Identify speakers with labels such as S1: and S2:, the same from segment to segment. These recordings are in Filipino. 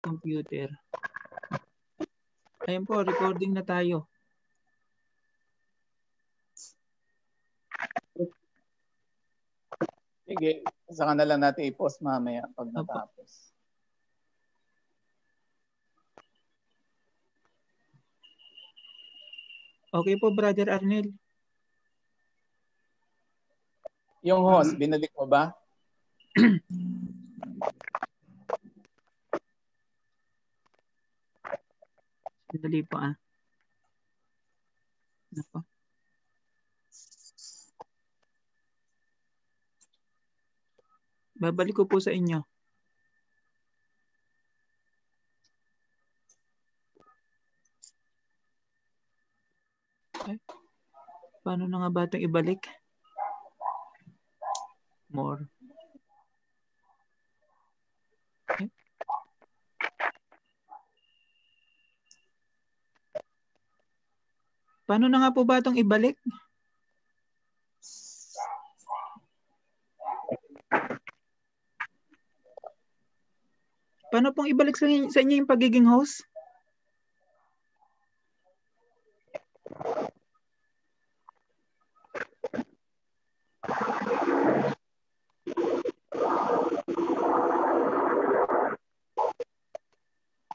S1: computer. Ayun po, recording na tayo.
S2: Sige, saka na lang natin i-post mamaya pag natapos.
S1: Okay po, Brother Arnel.
S2: Yung host, binalik mo ba?
S1: Sandali po ah. Ano po? Babalik ko po sa inyo. Ay, paano na nga ba itong ibalik? More. Ay. Paano na nga po ba itong ibalik? Paano pong ibalik sa inyo yung pagiging host?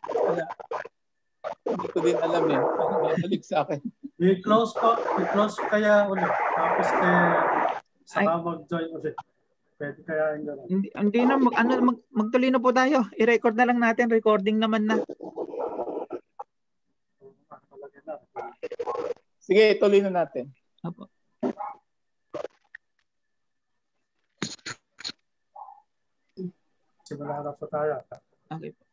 S2: Wala. Hindi ko din alam eh. Paano babalik sa akin?
S3: I-close kaya ulit. Tapos saka mag-join ulit. Pwede kaya yung gano'n.
S1: Hindi na, magtuloy na po tayo. I-record na lang natin. Recording naman na.
S2: Sige, tuloy na natin.
S1: Apo.
S3: Simula na po tayo.
S1: Okay po.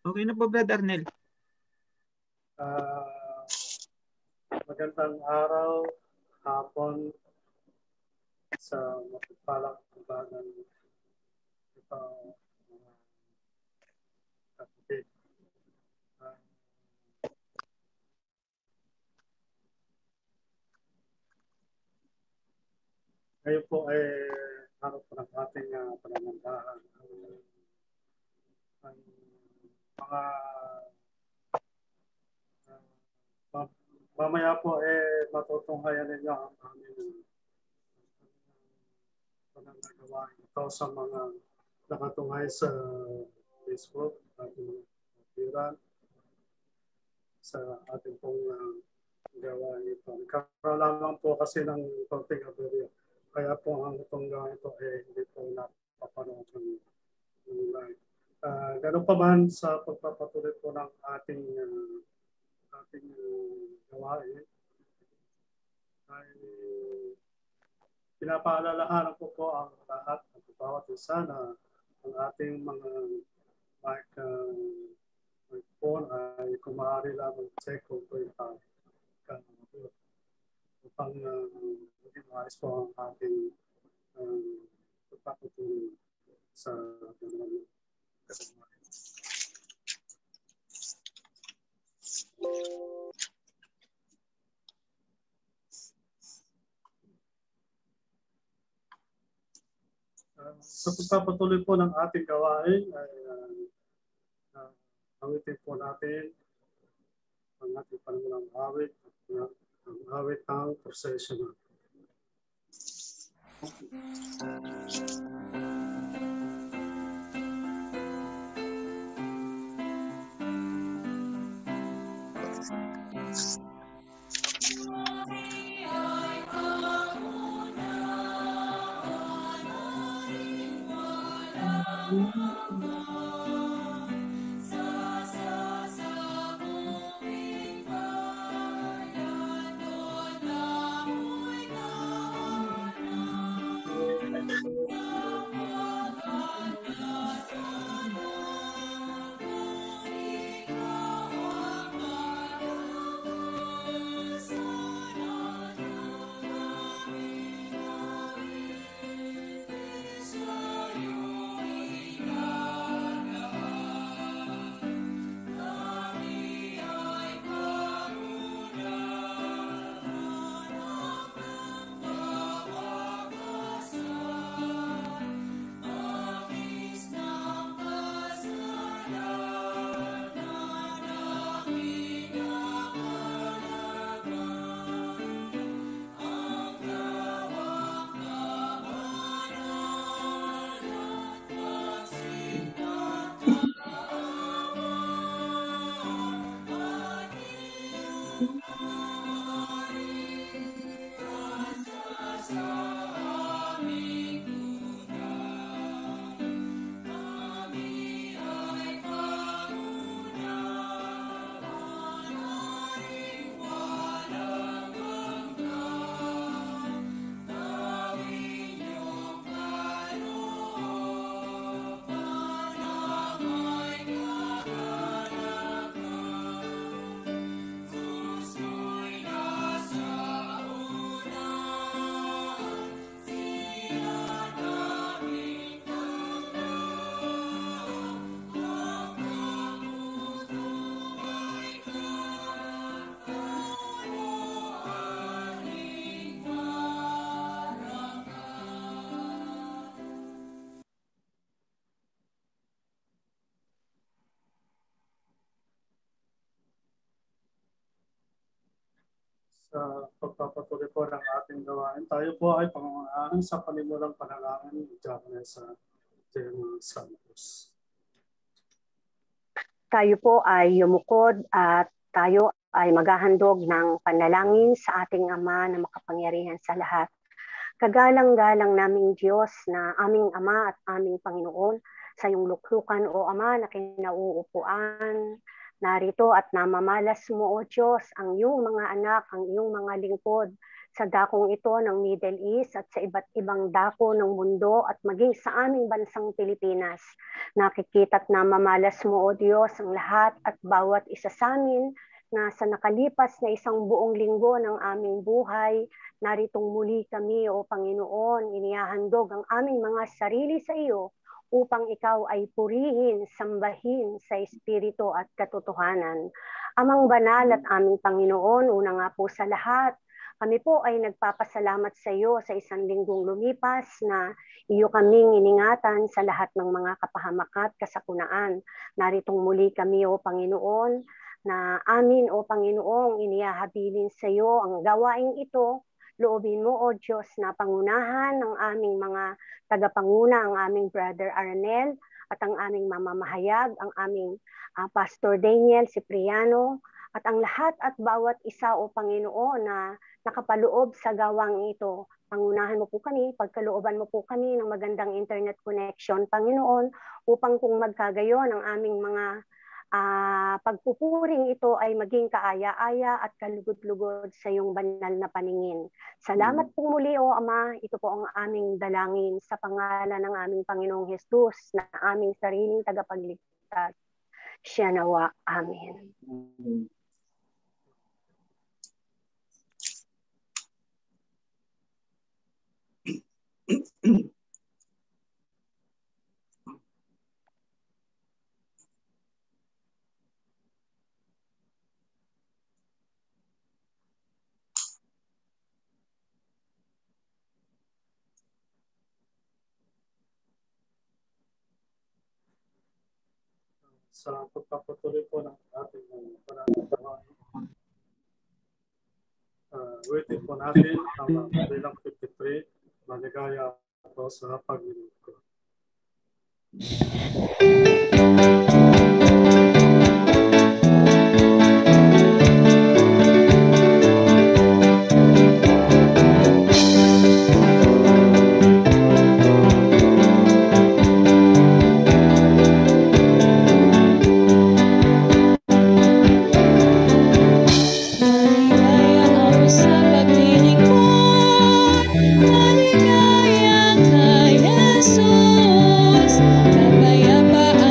S1: Okay na po, Brad Arnel.
S3: Magandang araw, hapon, sa mapagpalang kumbagan itong mga kapatid. Ngayon po ay harap po ng ating pananambahan ang mga mamaya po matutunghayan ninyo ang aming pananagawa ito sa mga nakatunghay sa Facebook, ating mga sa ating pong gawa ito. Nagkakaroon lamang po kasi ng konting aberya. Kaya po ang itong gawa ito hindi po napapanood ng live. Ganun pa man sa pagpapatuloy po ng ating gawain ay pinapaalalahanan ko po ang lahat at bawat isa na ang ating mga microphone ay kung maaari lamang check kung ito'y upang maging maayos po ang ating pagpapatuloy sa gawain. Sa pagpapatuloy po ng ating gawain ay awitin po natin ang ating panamulang awit at ang awit ng processional. Sa pagpapatuloy po ng ating gawain, tayo po ay pangangaanan sa panimulang panalangin ni Diakonesa Gemma Santos.
S4: Tayo po ay yumukod at tayo ay maghahandog ng panalangin sa ating Ama na makapangyarihan sa lahat. Kagalang-galang naming Diyos na aming Ama at aming Panginoon, sa iyong luklukan o Ama na kinauupuan, narito at namamalas mo o Diyos ang iyong mga anak, ang iyong mga lingkod sa dakong ito ng Middle East at sa iba't ibang dako ng mundo at maging sa aming bansang Pilipinas. Nakikita at namamalas mo o Diyos ang lahat at bawat isa sa amin na sa nakalipas na isang buong linggo ng aming buhay, naritong muli kami o Panginoon, inihahandog ang aming mga sarili sa iyo upang ikaw ay purihin, sambahin sa Espiritu at katotohanan. Amang banal at aming Panginoon, una nga po sa lahat, kami po ay nagpapasalamat sa iyo sa isang linggong lumipas na iyo kaming iningatan sa lahat ng mga kapahamakat, kasakunaan. Naritong muli kami o Panginoon, na amin o Panginoong inihahabilin sa iyo ang gawaing ito. Loobin mo o Diyos na pangunahan ng aming mga tagapanguna, ang aming Brother Arnel at ang aming mamamahayag, ang aming Pastor Daniel Cipriano at ang lahat at bawat isa o Panginoon na nakapaloob sa gawang ito. Pangunahan mo po kami, pagkalooban mo po kami ng magandang internet connection, Panginoon, upang kung magkagayon ang aming mga pagpupuring ito ay maging kaaya-aya at kalugod-lugod sa iyong banal na paningin. Salamat po muli o Ama, ito po ang aming dalangin sa pangalan ng aming Panginoong Jesus na aming sariling tagapagligtas. Siya nawa. Amen.
S3: Sa pagpapatuloy po ng ating panalangin, waiting po natin ang bilang 53, maligaya po sa paglilingkod.
S5: Maligaya kay Jesus, kapayapaan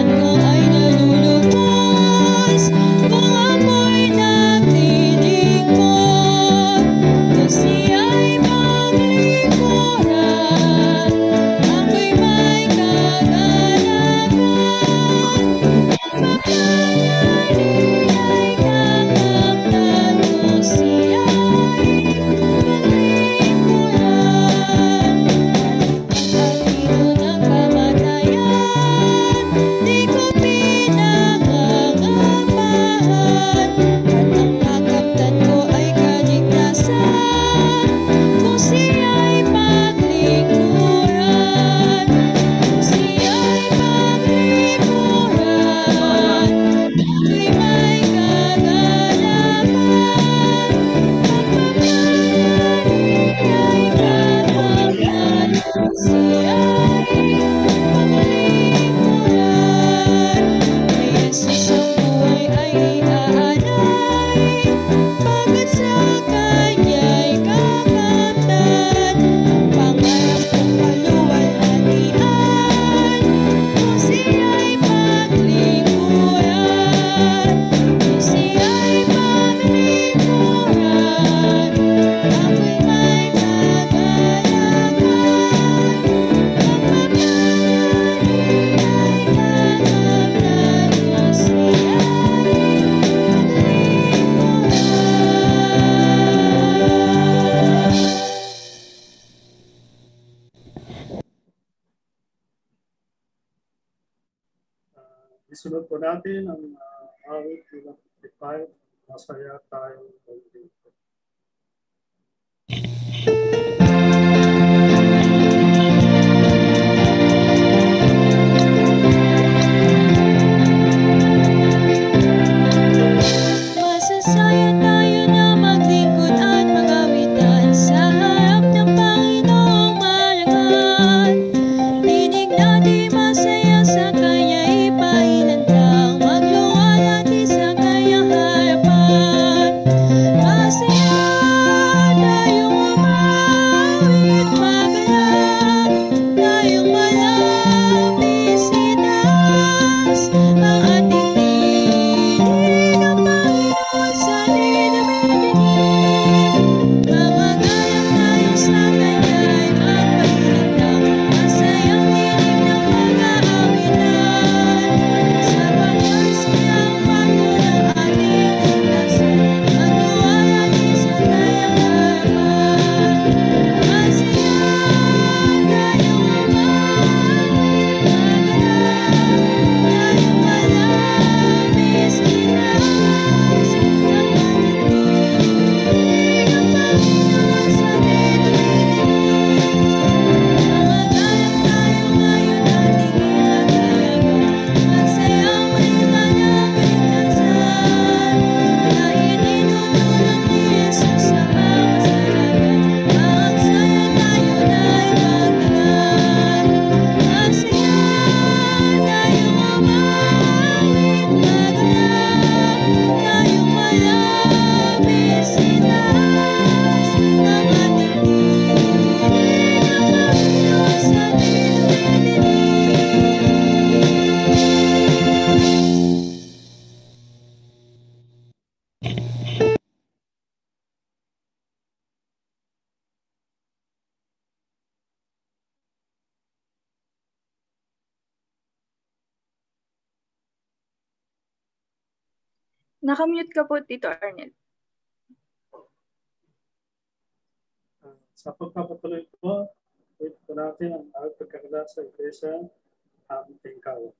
S3: Isunod po natin ang awit bilang 55. Masaya tayong pagdito.
S5: Masasaya tayo na maglingkod at magawitan sa harap ng Panginoong marangal. Tinig natin masaya sa Kanya ipahinandang, magluwal natin sa Kanyang harapan. Masaya tayong umawit, magalak tayong malapit itaas ang ating tinig ang Panginoon sa atin dumidingin. Mamagalang tayong sa Kanya ay magpahinandang, masayang tinig ng mag-aawitan. Sapagkat siya ang pagno ng ating ligtasan, magluwal natin sa Kanyang harapan. Masaya tayong umawit, magalak tayong malapit itaas ang ating tinig ang Panginoon sa atin dumidingin. Mamagalang tayo ngayon ating ipaglaban, masayang malingan ang kaligtasan na itinutulong ni Jesus sa mga kasalanan. Magsaya tayo na ipaglaban, masaya tayong umawit, magalak tayong malapit itaas ang ating tinig ang Panginoon sa atin dumidingin.
S6: Nakamute ka po, Tito Arnel.
S3: Sa pagpapatuloy po, wait po natin ang awit pagkakala sa iglesia, aming tingkaw.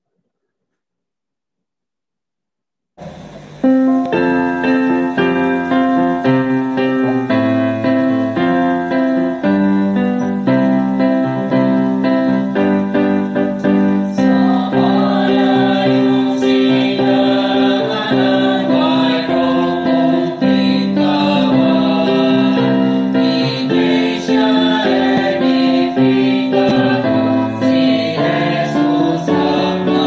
S5: Iglesia edificamos, si Jesús ama.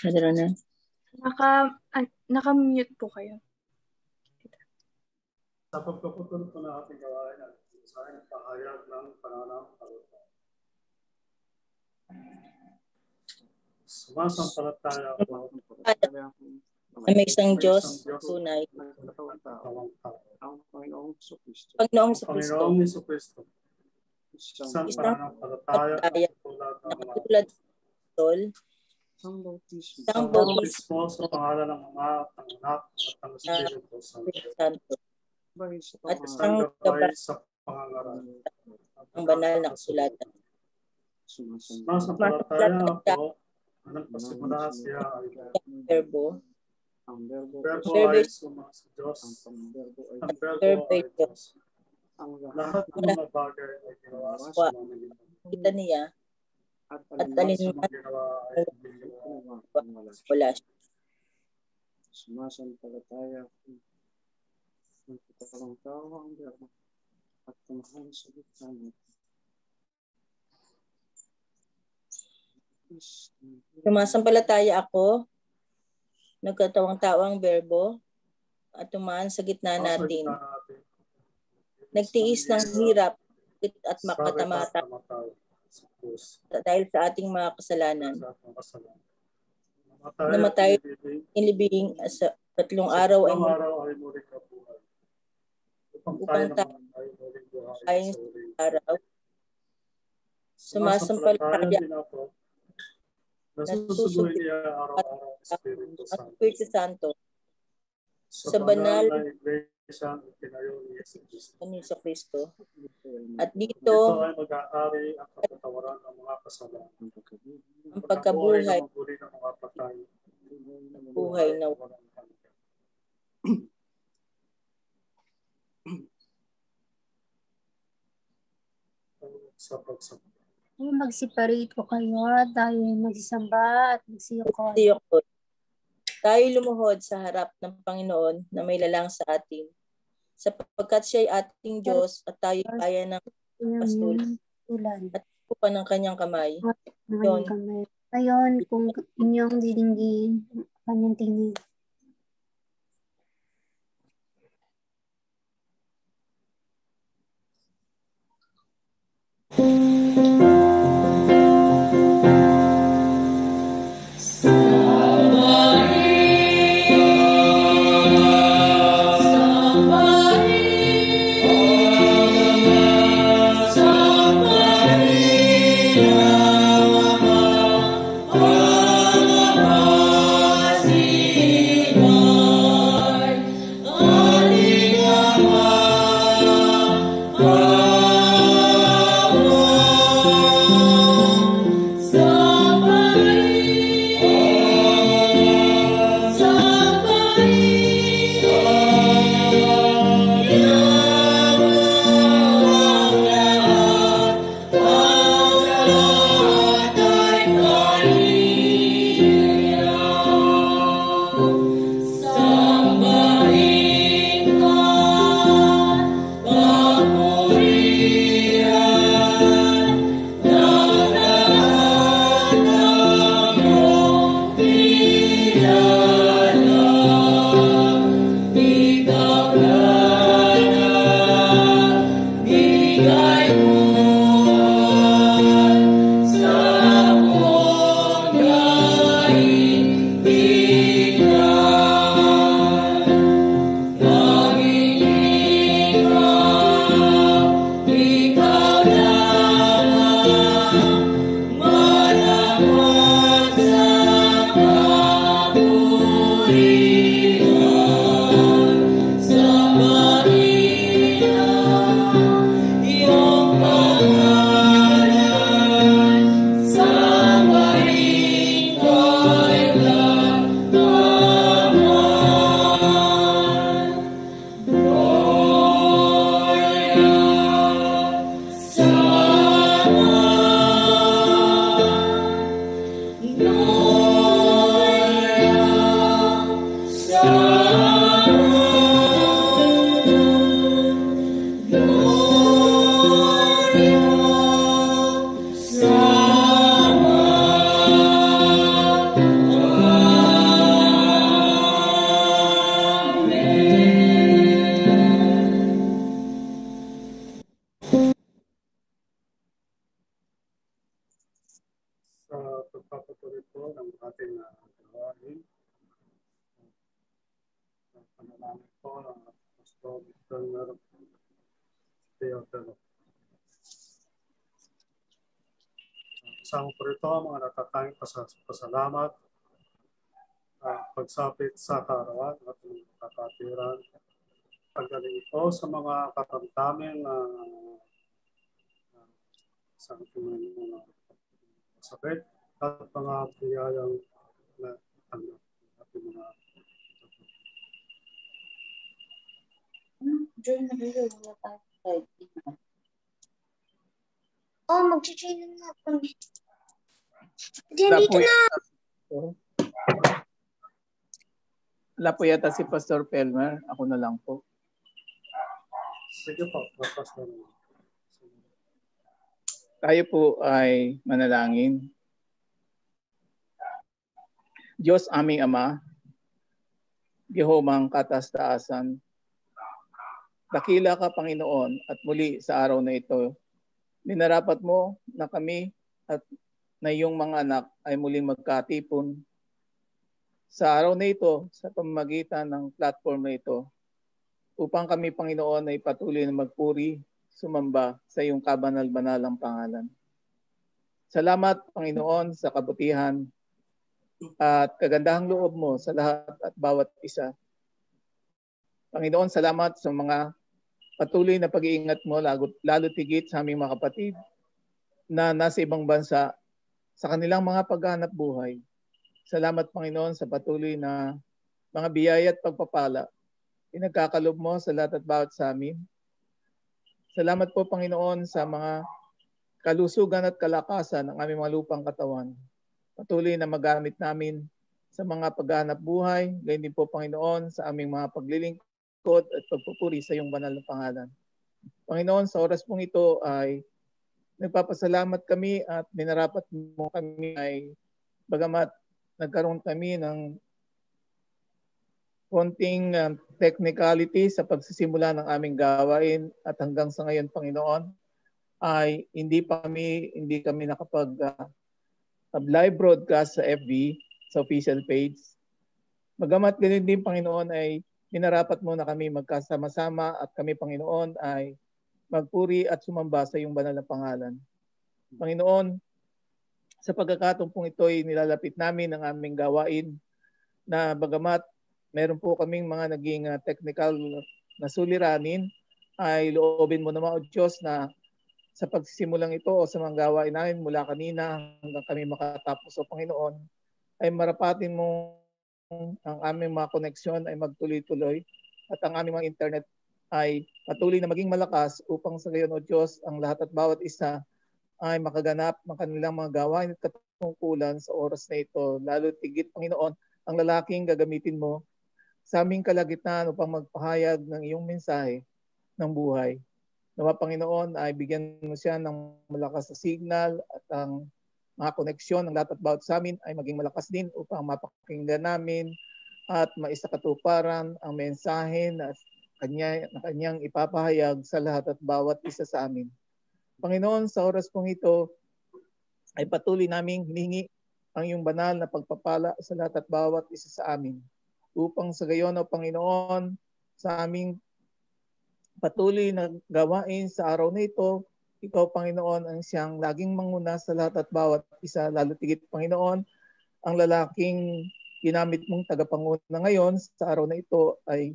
S6: Brother Ronel.
S5: Naka-mute po kayo.
S3: Sa pagpapatuloy po na ating gawain at sa aking pahayag ng pananampalataya. Sumasampalataya ako
S6: Na may isang Diyos, tunay,
S2: Ang Panginoong Kristo.
S6: Panginoong
S3: Panginoong Jesucristo. Isang pananampalataya
S6: palataya
S3: at tulad ng mga
S6: nakatulad ng tol,
S2: Ang bautismo.
S6: isang
S3: bautismo sa pangalan ng Ama at ng Anak at ng Espiritu Santo.
S6: Santo,
S2: Bahis sa
S6: at
S3: Isang
S6: isang
S3: gabay
S6: gabay
S3: sa pangangaral.
S6: ng banal na kasulatan.
S3: Sumasampalataya ako na nagpasimula siya ay
S6: Verbo,
S2: Ang verbo
S3: Verbo
S6: Verbo
S3: ay suma sa Diyos.
S2: ang verbo ay
S3: Ang Verbo
S6: Verbo
S3: ay
S6: ay
S3: Diyos.
S2: ang
S3: Lahat ng mga bagay ay ginawa sa pamamagitan.
S6: kita niya,
S2: at
S6: at
S3: Sa
S6: alinman
S3: mga ginawa ay ginawa.
S6: wala siya.
S2: Sumasampalataya ako ng totoong tao ang verbo at tumahal sa gitna nito.
S6: Sumasampalataya ako, nagkatawang tao ang verbo, at tumaan sa gitna natin. Nagtiis ng hirap at makatamata dahil sa ating mga kasalanan. Namatay inilibing sa 3 araw ay
S3: muli kabuhay.
S6: upang tayo ay
S3: sa uli.
S6: araw. Sumasampalataya
S3: din ako. Nasusubuhin niya araw-araw ang Espiritu
S6: ang
S3: Santo.
S6: Espiritu Santo
S3: Sa banal na iglesia ang tinayo ni Jesucristo.
S6: ni Kristo. At
S3: Dito
S6: dito,
S3: ay mag-aari ang kapatawaran ng mga kasalanan.
S6: ang pagkabuhay,
S3: ng muli ng mga patay.
S6: buhay na
S3: walang hanggan. Sa pagsamba.
S7: Mag-separate ko kayo at tayo magsisamba at magsiyukod.
S6: Diyokod. Tayo lumuhod sa harap ng Panginoon na may lalang sa atin. Sapagkat siya ay ating Diyos at tayo kaya ng pastulan
S7: Tulan.
S6: at kupa ng kanyang kamay.
S7: Ngayon kamay. Ngayon, kung inyong didinggin, kanyang tingin.
S5: Oh
S3: po ng ating gawain. Panalangin po ng Pastor Turner Teodoro. Kasama po rito ang mga natatanging pasalamat, pagsapit sa kaarawan at kakatiran. Pagdating po sa mga katamtaming sa ating mga sakit at mga biyayang na tanggap ating mga
S7: mag-join na kami. Dito na.
S1: Wala po yata si Pastor Pelmer. Ako na lang po.
S3: sige po, Pastor.
S1: Tayo po ay manalangin. Diyos aming Ama, Jehovang katas-taasan, dakila ka Panginoon at muli sa araw na ito, minarapat mo na kami at na iyong mga anak ay muling magkatipon sa araw na ito sa pamamagitan ng platform na ito upang kami Panginoon ay patuloy na magpuri, sumamba sa iyong kabanal-banalang pangalan. Salamat Panginoon sa kabutihan at kagandahang loob mo sa lahat at bawat isa. Panginoon, salamat sa mga patuloy na pag-iingat mo lalo tigit sa aming mga kapatid na nasa ibang bansa sa kanilang mga paghahanap buhay. Salamat Panginoon sa patuloy na mga biyaya at pagpapala. Pinagkakalob mo sa lahat at bawat sa amin. Salamat po Panginoon sa mga kalusugan at kalakasan ng aming mga lupang katawan. Patuloy na magamit namin sa mga paghahanap buhay, gayon din po Panginoon sa aming mga paglilingkod at pagpupuri sa iyong banal na pangalan. Panginoon, sa oras pong ito ay nagpapasalamat kami at minarapat mo kami ay bagamat nagkaroon kami ng konting technicality sa pagsisimula ng aming gawain at hanggang sa ngayon Panginoon ay hindi kami nakapag live broadcast sa FB, sa official page. Bagamat ganun din Panginoon ay minarapat mo na kami magkasama-sama at kami Panginoon ay magpuri at sumamba sa iyong banal na pangalan. Panginoon, sa pagkakataon pong ito ay nilalapit namin ang aming gawain na bagamat meron po kaming mga naging technical na suliranin ay loobin mo naman o Diyos na sa pagsimulang ito o sa mga gawain namin mula kanina hanggang kami makatapos o Panginoon ay marapatin mo ang aming mga koneksyon ay magtuloy-tuloy at ang aming mga internet ay patuloy na maging malakas upang sa gayon o Diyos ang lahat at bawat isa ay makaganap ng kanilang mga gawain at katungkulan sa oras na ito. Lalo tigit Panginoon ang lalaking gagamitin mo sa aming kalagitnaan upang magpahayag ng iyong mensahe ng buhay. Nawa Panginoon ay bigyan mo siya ng malakas na signal at ang mga koneksyon ng lahat at bawat sa amin ay maging malakas din upang mapakinggan namin at maisakatuparan ang mensahe na kanyang ipapahayag sa lahat at bawat isa sa amin. Panginoon, sa oras pong ito ay patuloy naming hinihingi ang iyong banal na pagpapala sa lahat at bawat isa sa amin upang sa gayon o Panginoon sa aming patuloy na gawain sa araw na ito, ikaw Panginoon ang siyang laging manguna sa lahat at bawat isa, lalo tigit Panginoon, ang lalaking ginamit mong tagapanguna ngayon sa araw na ito ay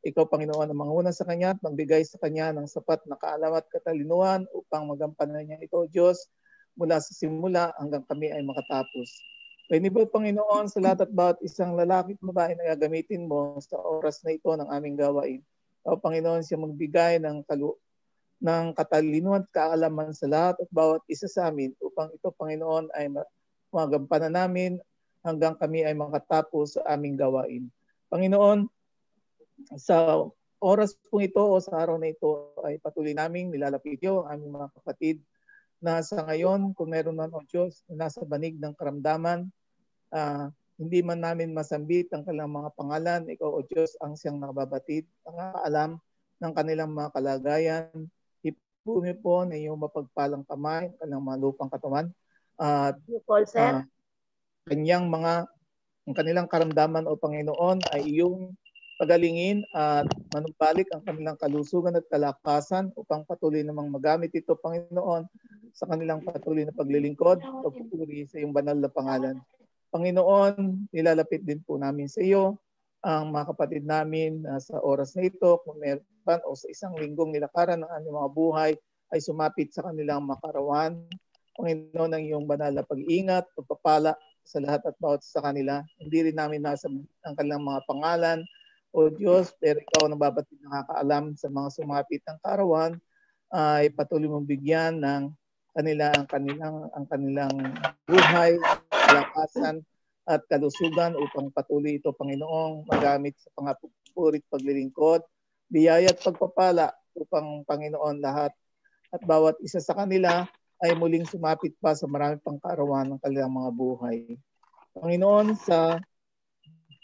S1: ikaw Panginoon ang manguna sa kanya at magbigay sa kanya ng sapat na kaalaman at katalinuhan upang magampanan niya ito, Diyos, mula sa simula hanggang kami ay makatapos. Pwede ba Panginoon sa lahat at bawat isang lalaki at babae na gagamitin mo sa oras na ito ng aming gawain? O Panginoon, siya magbigay ng katalinuhan at kaalaman sa lahat at bawat isa sa amin upang ito, Panginoon, ay magampanan namin hanggang kami ay makatapos sa aming gawain. Panginoon, sa oras pong ito o sa araw na ito ay patuloy naming nilalapit ang aming mga kapatid na sa ngayon, kung meron man o Diyos, nasa banig ng karamdaman, hindi man namin masambit ang kanilang mga pangalan, ikaw o Diyos ang siyang nakababatid, ang alam ng kanilang mga kalagayan. Ipumi po na iyong mapagpalang kamay, kanilang mga lupang katawan. At ang kanilang karamdaman o Panginoon ay iyong pagalingin at manumbalik ang kanilang kalusugan at kalakasan upang patuloy namang magamit ito, Panginoon, sa kanilang patuloy na paglilingkod, pagpupuri sa iyong banal na pangalan. Panginoon, nilalapit din po namin sa iyo ang mga kapatid namin sa oras na ito, kung meron o sa isang linggong nilakaran ng aming mga buhay, ay sumapit sa kanilang makarawan. Panginoon, ang iyong banal na pag-iingat, pagpapala sa lahat at bawat sa kanila. Hindi rin namin nasa ang kanilang mga pangalan, o Diyos, pero ikaw ang nababatid nakakaalam sa mga sumapit ng karawan, ay patuloy mong bigyan ng ang kanilang buhay, kalakasan at kalusugan upang patuloy ito, Panginoong, magamit sa pangapupuri at paglilingkod, biyaya at pagpapala upang, Panginoon, lahat at bawat isa sa kanila ay muling sumapit pa sa maraming pangkarawan ng kanilang mga buhay. Panginoon, sa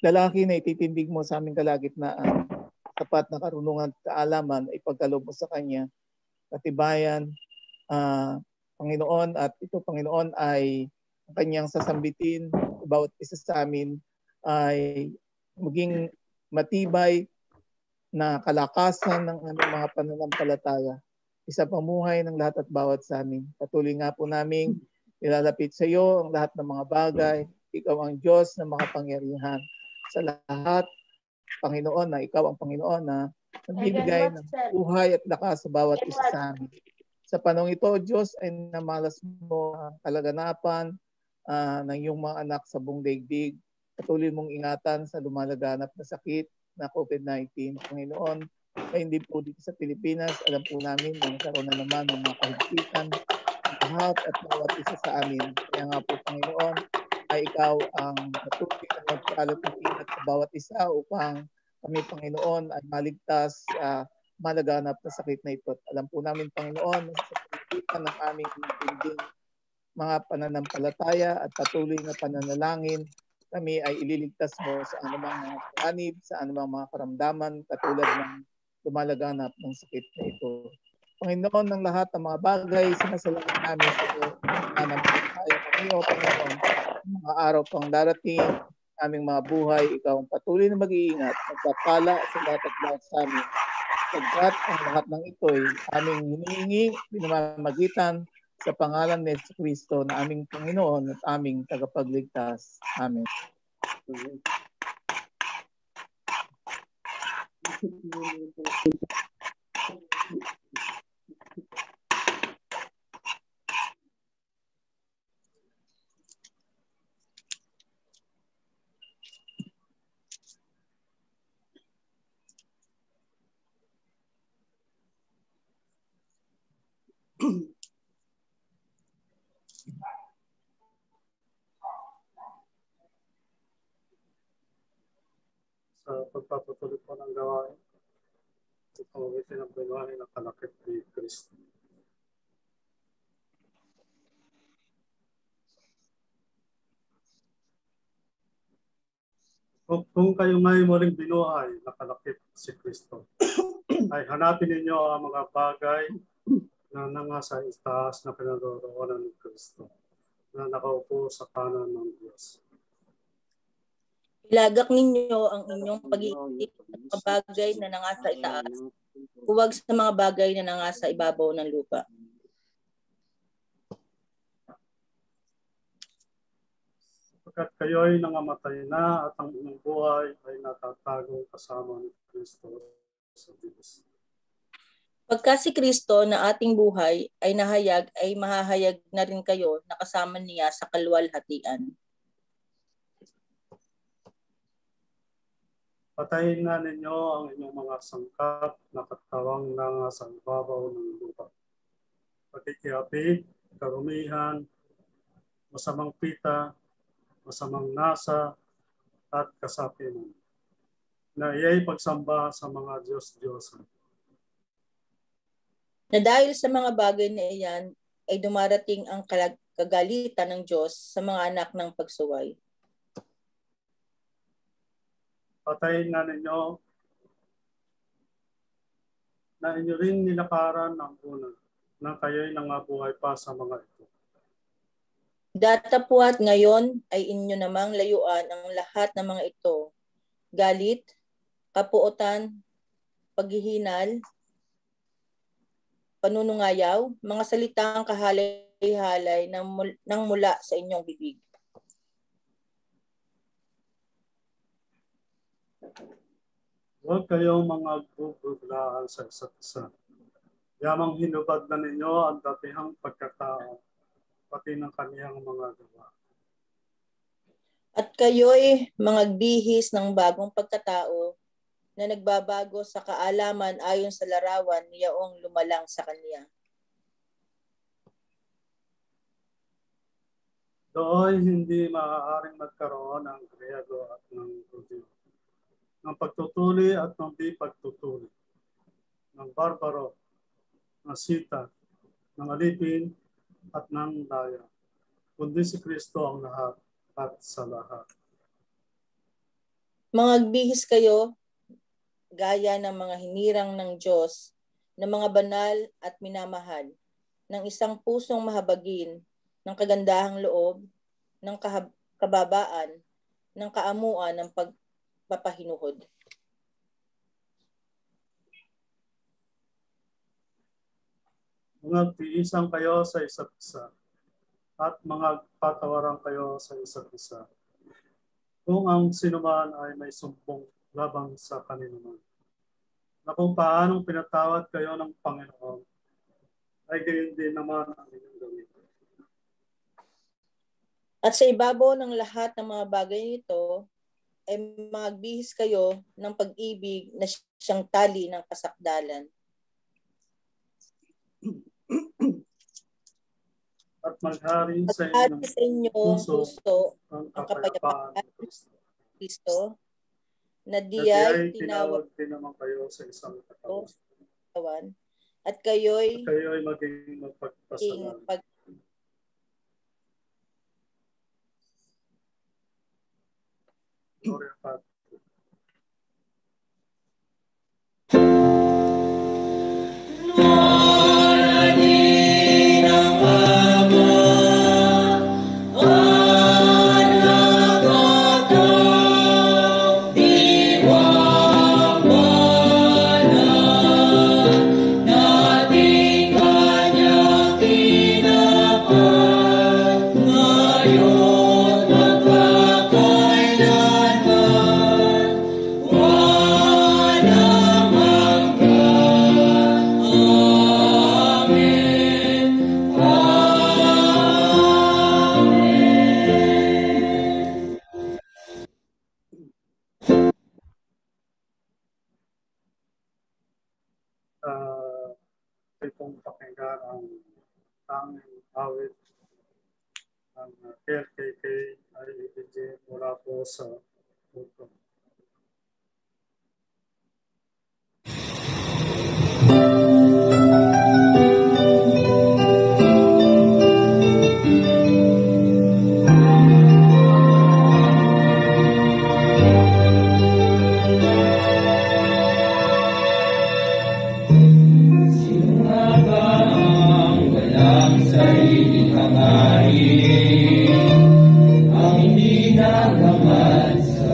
S1: lalaki na ititindig mo sa aming kalagitnaan, sapat na karunungan at kaalaman, ipagkaloob mo sa kanya, katibayan, Panginoon, at ito, Panginoon, ay ang kanyang sasambitin, bawat isa sa amin ay maging matibay na kalakasan ng aming mga pananampalataya. Isa pamuhay ng lahat at bawat sa amin. Patuloy nga po namin nilalapit sa iyo ang lahat ng mga bagay. Ikaw ang Diyos na makapangyarihan sa lahat. Panginoon, na ikaw ang Panginoon na nagbibigay ng buhay at lakas sa bawat isa sa amin. Sa panahon ito, Diyos, ay namalas mo ang kalaganapan ng iyong mga anak sa buong daigdig. Patuloy mong ingatan sa lumalaganap na sakit na COVID-19. Panginoon, ay hindi po dito sa Pilipinas, alam po namin na nagkaroon na naman ng mga kahigpitan lahat at bawat isa sa amin. Kaya nga po, Panginoon, ay ikaw ang patuloy na magpaalat ng ingat sa bawat isa upang kami, Panginoon, ay maligtas sa malaganap na sakit na ito. At alam po namin, Panginoon, sa pagkikitan ng aming intinding mga pananampalataya at patuloy na pananalangin, kami ay ililigtas mo sa anumang mga panganib, sa anumang mga karamdaman, katulad ng lumalaganap ng sakit na ito. Panginoon, ng lahat ng mga bagay, sinasalamat namin sa iyo, nananampalataya kami, o Panginoon, mga araw pang darating, aming mga buhay, ikaw ang patuloy na mag-iingat, magpapala sa lahat at lahat sa amin. Pagkat ang lahat ng ito'y aming hinihingi, pinamamagitan sa pangalan ni Jesucristo na aming Panginoon at aming tagapagligtas. Amen.
S3: Sa pagpapatuloy po ng gawain, ipamagitan ng gawain ng kalakip ni Kristo. Kung kayo may muling binuhay na kalakip si Kristo, ay hanapin ninyo ang mga bagay na nangasa itaas na pinaroroonan ni Kristo, na nakaupo sa kanan ng Diyos.
S6: Ilagak ninyo ang inyong pag-iisip sa mga bagay na nangasa itaas, huwag sa mga bagay na nangasa ibabaw ng lupa.
S3: Sapagkat kayo'y nangamatay na at ang inyong buhay ay natatago kasama ni Kristo sa Diyos.
S6: Pagka si Kristo na ating buhay ay nahayag, ay mahahayag na rin kayo na kasama niya sa kaluwalhatian.
S3: Patayin nga ninyo ang inyong mga sangkap na katawang nasa ibabaw ng lupa. Pagkikiapi, karumihan, masamang pita, masamang nasa, at kasapinan, na iya'y pagsamba sa mga Diyos-Diyosan.
S6: Na dahil sa mga bagay na iyan ay dumarating ang kagalitan ng Diyos sa mga anak ng pagsuway.
S3: Patayin nga ninyo na inyo rin nilakaran ng una na kayo'y nangabuhay pa sa mga ito.
S6: Datapwat ngayon ay inyo namang layuan ang lahat ng mga ito. Galit, kapuotan, paghihinal, panunungayaw, mga salitang kahalay-halay nang mula sa inyong bibig.
S3: Huwag kayong mga bubuglaan sa isa't isa. Yamang hinubad na ninyo ang datihang pagkatao, pati ng kaniyang mga gawa.
S6: At kayo'y mga bihis ng bagong pagkatao na nagbabago sa kaalaman ayon sa larawan niyaong lumalang sa kanya.
S3: Dooy hindi maaaring magkaroon ng Griego at ng Hudyo, ng pagtutuli at ng di pagtutuli, ng barbaro, ng sita, ng alipin at ng daya, kundi si Kristo ang lahat at sa lahat.
S6: Mga bihis kayo, gaya ng mga hinirang ng Diyos, ng mga banal at minamahal, ng isang pusong mahabagin, ng kagandahang loob, ng kababaan, ng kaamuan, ng pagpapahinuhod.
S3: Mga tiisan kayo sa isa't isa at mga patawaran kayo sa isa't isa. Kung ang sinuman ay may sumbong labang sa kanino, na kung paanong pinatawad kayo ng Panginoon, ay gayon din naman ang inyong gawin.
S6: At sa ibabaw ng lahat ng mga bagay nito, ay magbihis kayo ng pag-ibig na siyang tali ng kasakdalan.
S3: At maghari sa
S6: inyong puso ang kapayapaan ng Kristo, na diya'y tinawag
S3: din naman kayo sa isang
S6: katawan, at kayo'y
S3: maging magpagpasalamat. Gloria Patri. Itong pakinggan ang tanging awit ng KLKK ay ibigay mula po sa puto.
S5: Ang hindi nagamat sa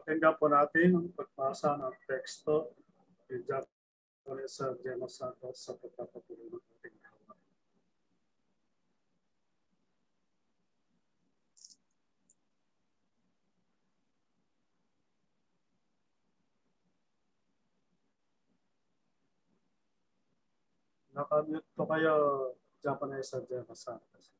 S3: Pakinggan po natin ang pagbasa ng teksto ni Japanese Gemma Santos sa pagpapatuloy ng ating gawain. Nakamute po kayo, Japanese at Japanese.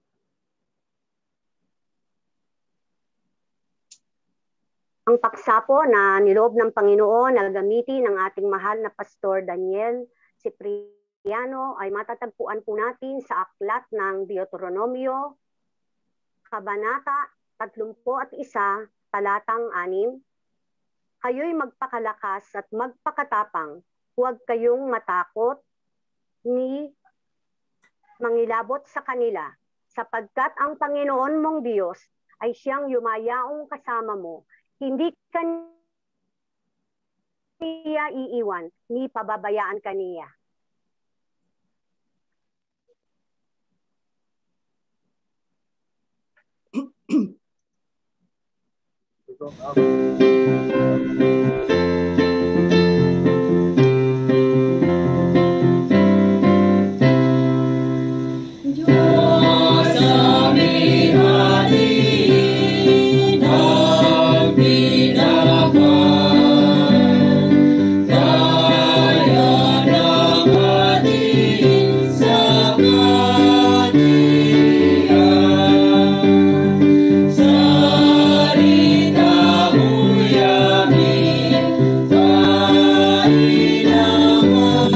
S4: Ang paksa po na niloob ng Panginoon na gamitin ng ating mahal na Pastor Daniel Cipriano ay matatagpuan po natin sa aklat ng Deuteronomio, Kabanata 31, talatang 6. Kayo'y magpakalakas at magpakatapang, huwag kayong matakot ni mangilabot sa kanila, sapagkat ang Panginoon mong Diyos ay siyang yumayaong kasama mo. Hindi ka niya iiwan, ni pababayaan ka niya.
S5: Diyos aming hatiin ang pinamahal, kaya ng hatiin sa kaniyan. Salita mo'y aming kainaman,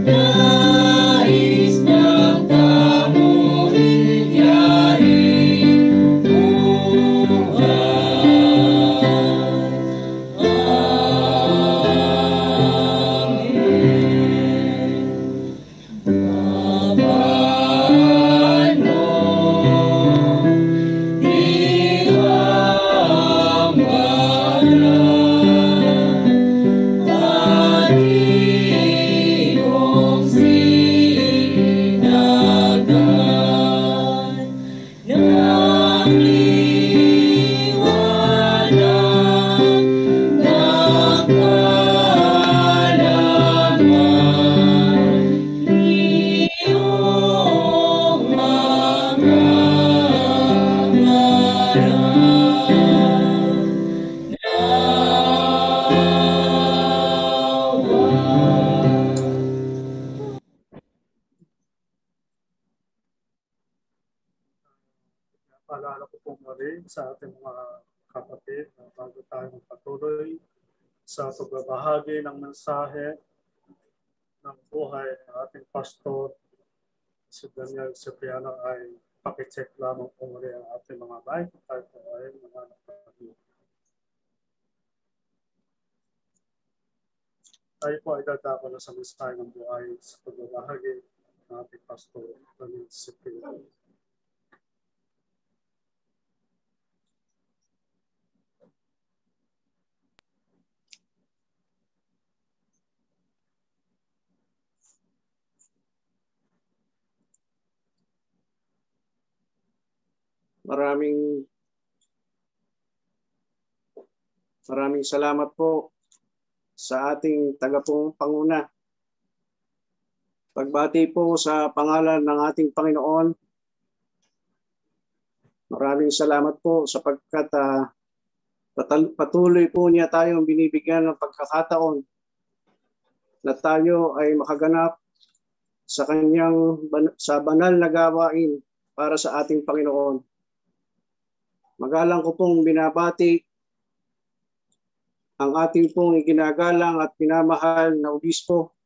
S5: nais ng tamuhin yaring buhay. Amen. Kapal mo, diwang bayan, at iyong sinagan ng liwanag ng kaalaman, iyong mga
S3: Paalala ko po muli sa ating mga kapatid na bago tayo magpatuloy sa pagbabahagi ng mensahe ng buhay ng ating pastor, si Daniel Cipriano, ay pakicheck lamang po muli ang ating mga mic. Tayo po ay mga nakapagod. Tayo po ay dadako na sa mensahe ng buhay sa pagbabahagi ng ating pastor, Daniel Cipriano.
S2: Maraming salamat po sa ating tagapanguna. Pagbati po sa pangalan ng ating Panginoon. Maraming salamat po sapagkat patuloy po niya tayong binibigyan ng pagkakataon na tayo ay makaganap sa sa banal na gawain para sa ating Panginoon. Magalang ko pong binabati ang ating pong iginagalang at pinamahal na obispo,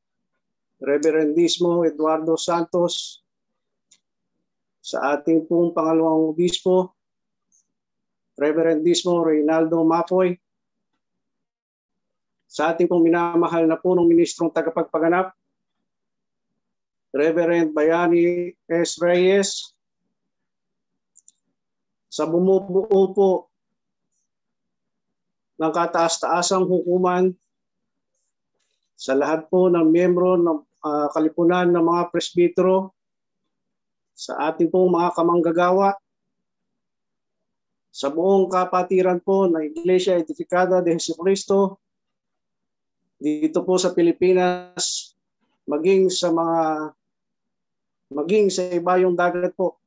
S2: Reverendismo Eduardo Santos, sa ating pong pangalawang obispo, Reverendismo Reynaldo Mapoy, sa ating pong minamahal na punong ministrong tagapagpaganap, Reverend Bayani S. Reyes, sa bumubuo po ng kataas-taasang hukuman, sa lahat po ng miyembro ng kalipunan ng mga presbitero, sa ating pong mga kamanggagawa, sa buong kapatiran po ng Iglesia Edificada de Jesucristo dito po sa Pilipinas, maging sa ibayong dagat po.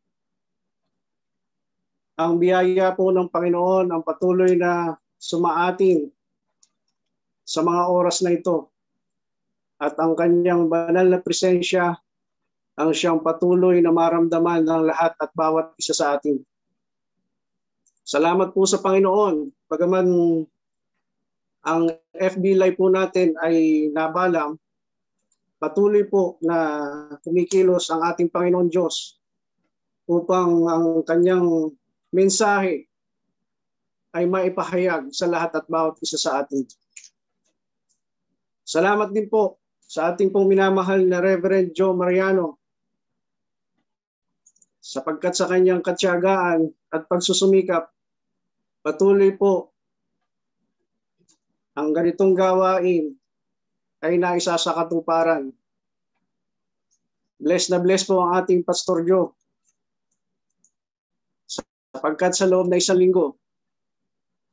S2: Ang biyaya po ng Panginoon ang patuloy na sumaatin sa mga oras na ito. at ang kanyang banal na presensya ang siyang patuloy na maramdaman ng lahat at bawat isa sa atin. Salamat po sa Panginoon. Bagaman ang FB Live po natin ay nabalang, patuloy po na kumikilos ang ating Panginoon Diyos upang ang kanyang mensahe ay maipahayag sa lahat at bawat isa sa atin. Salamat din po sa ating pong minamahal na Reverend Joe Mariano sapagkat sa kanyang katiyagaan at pagsusumikap, patuloy po ang ganitong gawain ay naisa sa katuparan. Bless na bless po ang ating Pastor Joe sapagkat sa loob na isang linggo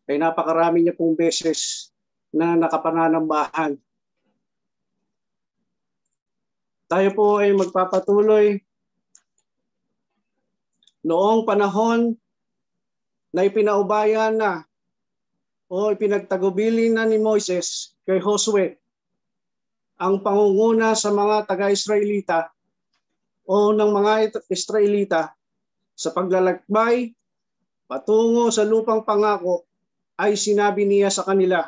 S2: ay napakarami niya pong beses na nakapananambahan. Tayo po ay magpapatuloy noong panahon na ipinaubayan na o ipinagtagubilin na ni Moises kay Josue ang pangunguna sa mga taga-Israelita o ng mga Israelita sa paglalakbay patungo sa lupang pangako, ay sinabi niya sa kanila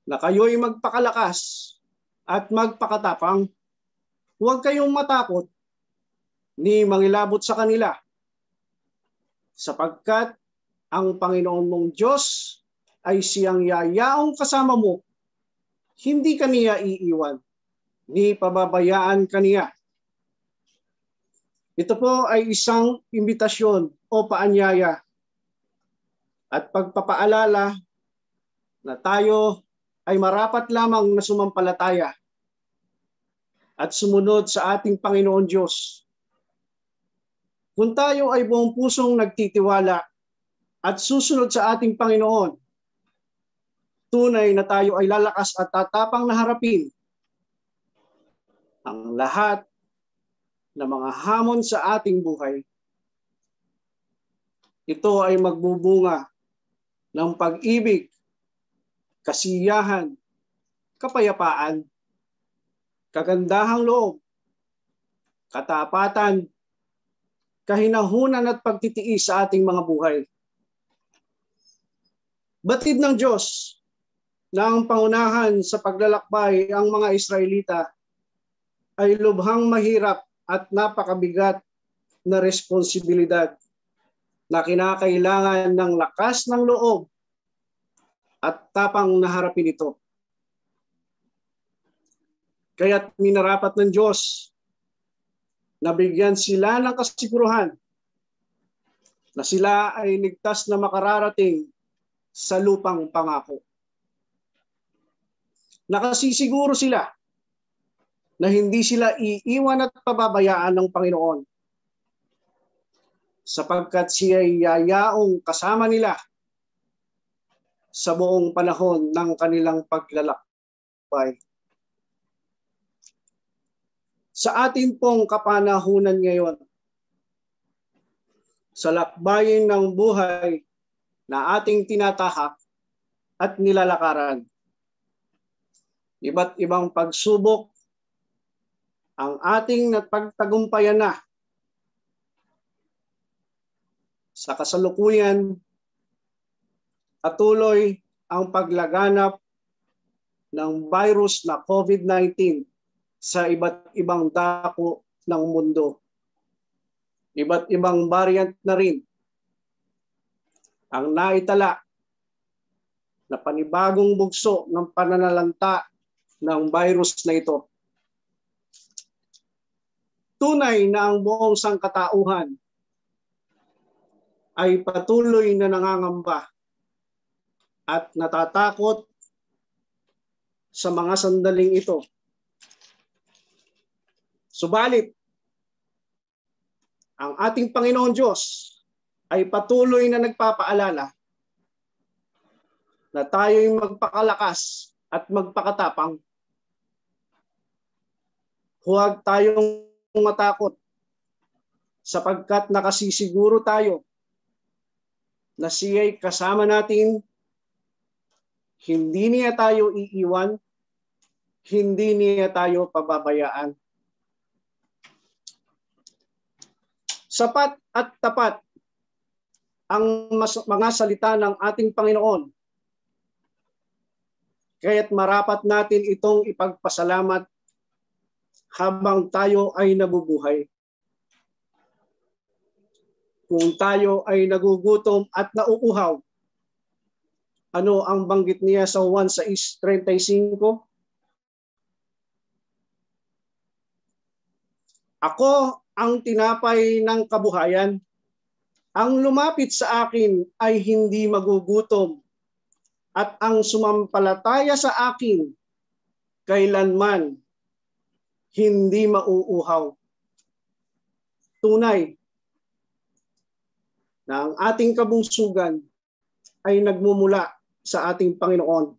S2: na kayo'y magpakalakas at magpakatapang. Huwag kayong matakot ni mangilabot sa kanila sapagkat ang Panginoon mong Diyos ay siyang yayaong kasama mo. Hindi kaniya iiwan, ni pababayaan kaniya. Ito po ay isang imbitasyon o paanyaya at pagpapaalala na tayo ay marapat lamang na sumampalataya at sumunod sa ating Panginoon Diyos. Kung tayo ay buong pusong nagtitiwala at susunod sa ating Panginoon, tunay na tayo ay lalakas at tatapang na harapin ang lahat ng mga hamon sa ating buhay. Ito ay magbubunga ng pag-ibig, kasiyahan, kapayapaan, kagandahang loob, katapatan, kahinahunan at pagtitiis sa ating mga buhay. Batid ng Diyos na ang pangunahan sa paglalakbay ang mga Israelita ay lubhang mahirap at napakabigat na responsibilidad na kinakailangan ng lakas ng loob at tapang na harapin ito. Kaya't minarapat ng Diyos na bigyan sila ng kasiguruhan na sila ay ligtas na makararating sa lupang pangako. Nakasisiguro sila na hindi sila iiwan at pababayaan ng Panginoon sapagkat siya ay yayaong kasama nila sa buong panahon ng kanilang paglalakbay. Sa atin pong kapanahunan ngayon, sa lakbayin ng buhay na ating tinatahak at nilalakaran, iba't ibang pagsubok ang ating napagtagumpayan na. Sa kasalukuyan, patuloy ang paglaganap ng virus na COVID-19 sa iba't ibang dako ng mundo. Iba't ibang variant na rin ang naitala na panibagong bugso ng pananalanta ng virus na ito. Tunay na ang buong sangkatauhan ay patuloy na nangangamba at natatakot sa mga sandaling ito. Subalit, ang ating Panginoon Diyos ay patuloy na nagpapaalala na tayo'y magpakalakas at magpakatapang. Huwag tayong matakot sapagkat nakasisiguro tayo na siya'y kasama natin, hindi niya tayo iiwan, hindi niya tayo pababayaan. Sapat at tapat ang mga salita ng ating Panginoon. Kaya't marapat natin itong ipagpasalamat habang tayo ay nabubuhay. Kung tayo ay nagugutom at nauuhaw, ano ang banggit niya sa Juan 6:35? Ako ang tinapay ng kabuhayan. Ang lumapit sa akin ay hindi magugutom, at ang sumampalataya sa akin kailanman hindi mauuhaw. Tunay na ang ating kabungsugan ay nagmumula sa ating Panginoon.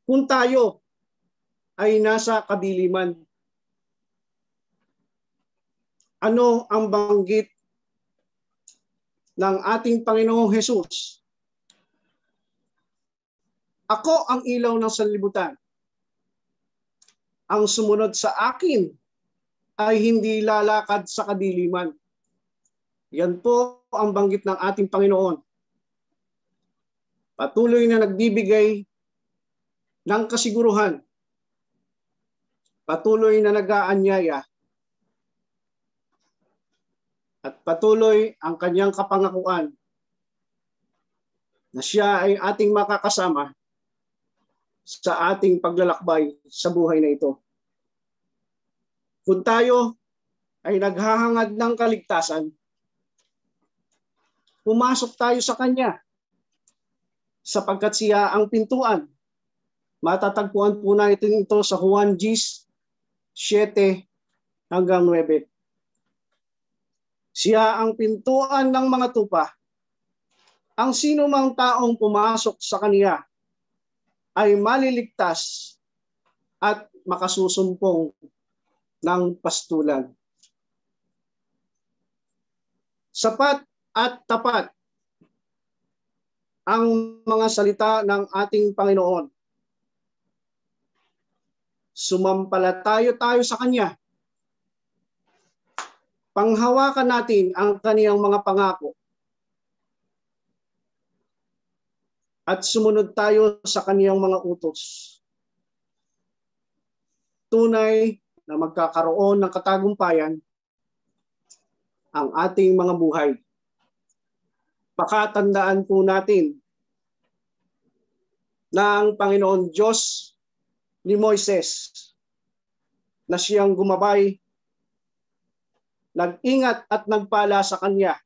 S2: Kung tayo ay nasa kadiliman, ano ang banggit ng ating Panginoong Hesus? Ako ang ilaw ng sanlibutan. Ang sumunod sa akin ay hindi lalakad sa kadiliman. Yan po ang banggit ng ating Panginoon. Patuloy na nagbibigay ng kasiguruhan. Patuloy na nag-aanyaya. At patuloy ang kanyang kapangakuan na siya ay ating makakasama sa ating paglalakbay sa buhay na ito. Kung tayo ay naghahangad ng kaligtasan, pumasok tayo sa Kanya sapagkat siya ang pintuan. Matatagpuan po natin ito sa Juan 7:9. Siya ang pintuan ng mga tupa. Ang sino mang taong pumasok sa Kanya ay maliligtas at makasusumpong ng pastulan. Sapat at tapat ang mga salita ng ating Panginoon. Sumampalataya tayo sa Kanya. Panghawakan natin ang Kaniyang mga pangako. At sumunod tayo sa Kaniyang mga utos. Tunay na magkakaroon ng katagumpayan ang ating mga buhay. Pakatandaan po natin na ang Panginoon Diyos ni Moises na siyang gumabay, nag-ingat at nagpala sa Kanya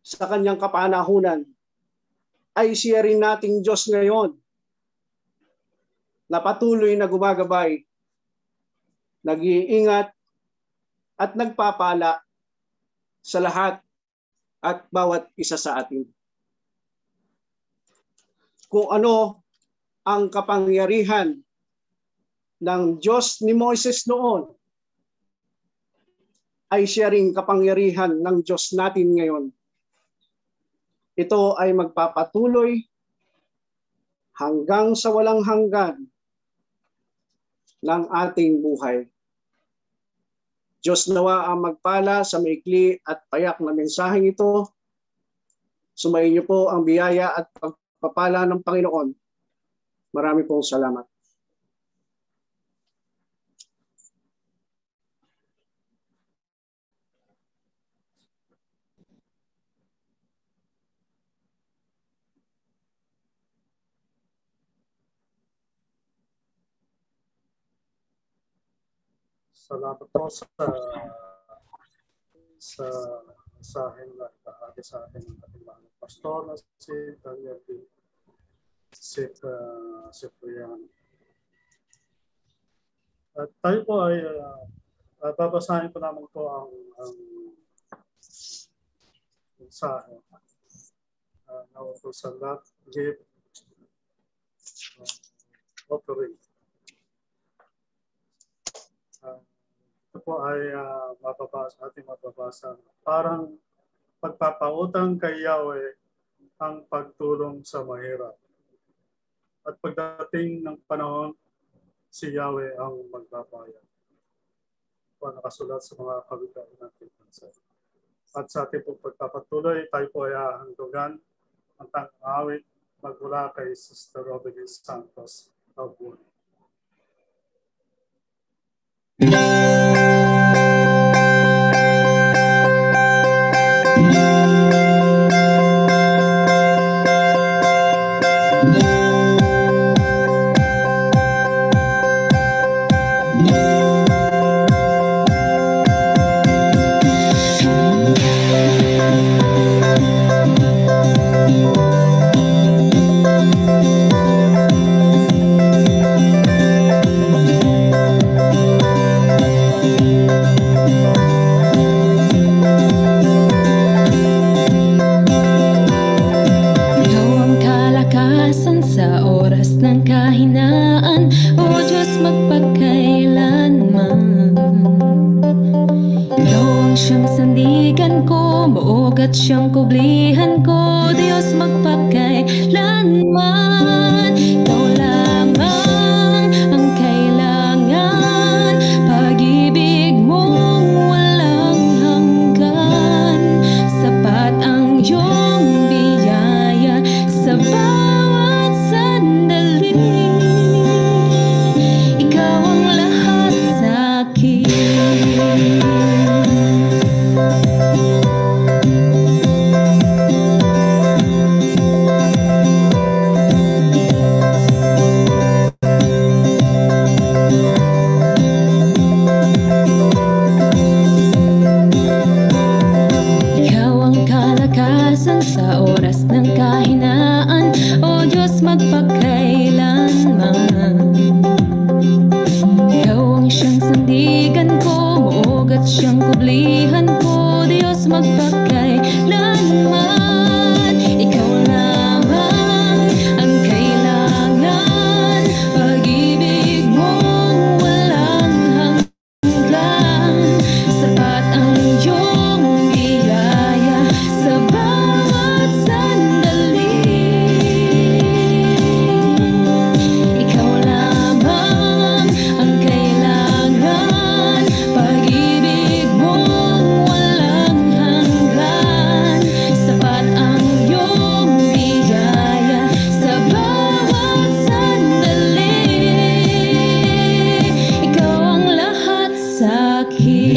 S2: sa Kanyang kapanahunan, ay siya rin nating Diyos ngayon na patuloy na gumagabay, nag-iingat at nagpapala sa lahat at bawat isa sa atin. Kung ano ang kapangyarihan ng Diyos ni Moises noon, ay siya ring kapangyarihan ng Diyos natin ngayon. Ito ay magpapatuloy hanggang sa walang hanggan ng ating buhay. Diyos nawa ang magpala sa maikli at payak na mensaheng ito. Sumayin niyo po ang biyaya at pagpapala ng Panginoon. Marami pong salamat.
S3: Salamat po sa mensahe na ibahagi sa atin ng ating mga pastor na si Daniel D. Cipriano. At tayo po ay babasahin po naman po ang mensahe na ukol sa love, give, offering. Ito po ay ating mababasa. Parang pagpapautang kay Yahweh ang pagtulong sa mahirap. At pagdating ng panahon, si Yahweh ang magbabayad. Ito ang nakasulat sa mga kawikaan natin. At sa ating pong pagpapatuloy, tayo po ay hahandugan ang tang-awit magmula kay Sister Robin Santos of Wood.
S8: Siyang kublihan ko, Diyos magpakailanman. Ikaw lamang ang kailangan, pag-ibig mong walang hanggan. Sapat ang iyong biyaya sa bawat sandali. Ikaw ang lahat sa akin. Sa oras ng kahinaan, O Diyos magpakailanman. Ikaw ang siyang sandigan ko, muog at siyang kublihan ko, Diyos magpakailanman. Ikaw lamang ang kailangan, pag-ibig mong walang hanggan. Sapat ang iyong biyaya sa bawat sandali. Ikaw lamang ang kailangan, pag-ibig mong walang hanggan. Sapat ang iyong biyaya sa bawat sandali. Ikaw ang lahat sa akin.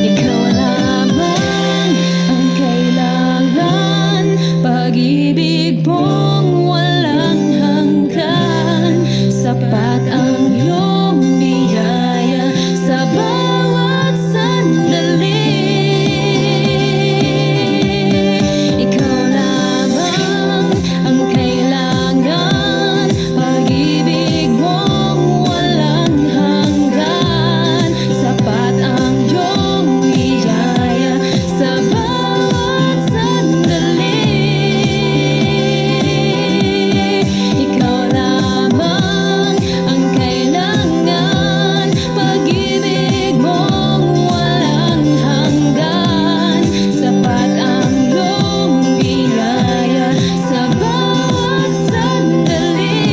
S8: Ikaw lamang ang kailangan, pag-ibig mong walang hanggan. Sapat ang iyong biyaya sa bawat sandali. Ikaw lamang ang kailangan, pag-ibig mong walang hanggan. Sapat ang iyong biyaya sa bawat sandali. Ikaw lamang ang kailangan, pag-ibig mong walang hanggan. Sapat ang iyong biyaya sa bawat sandali.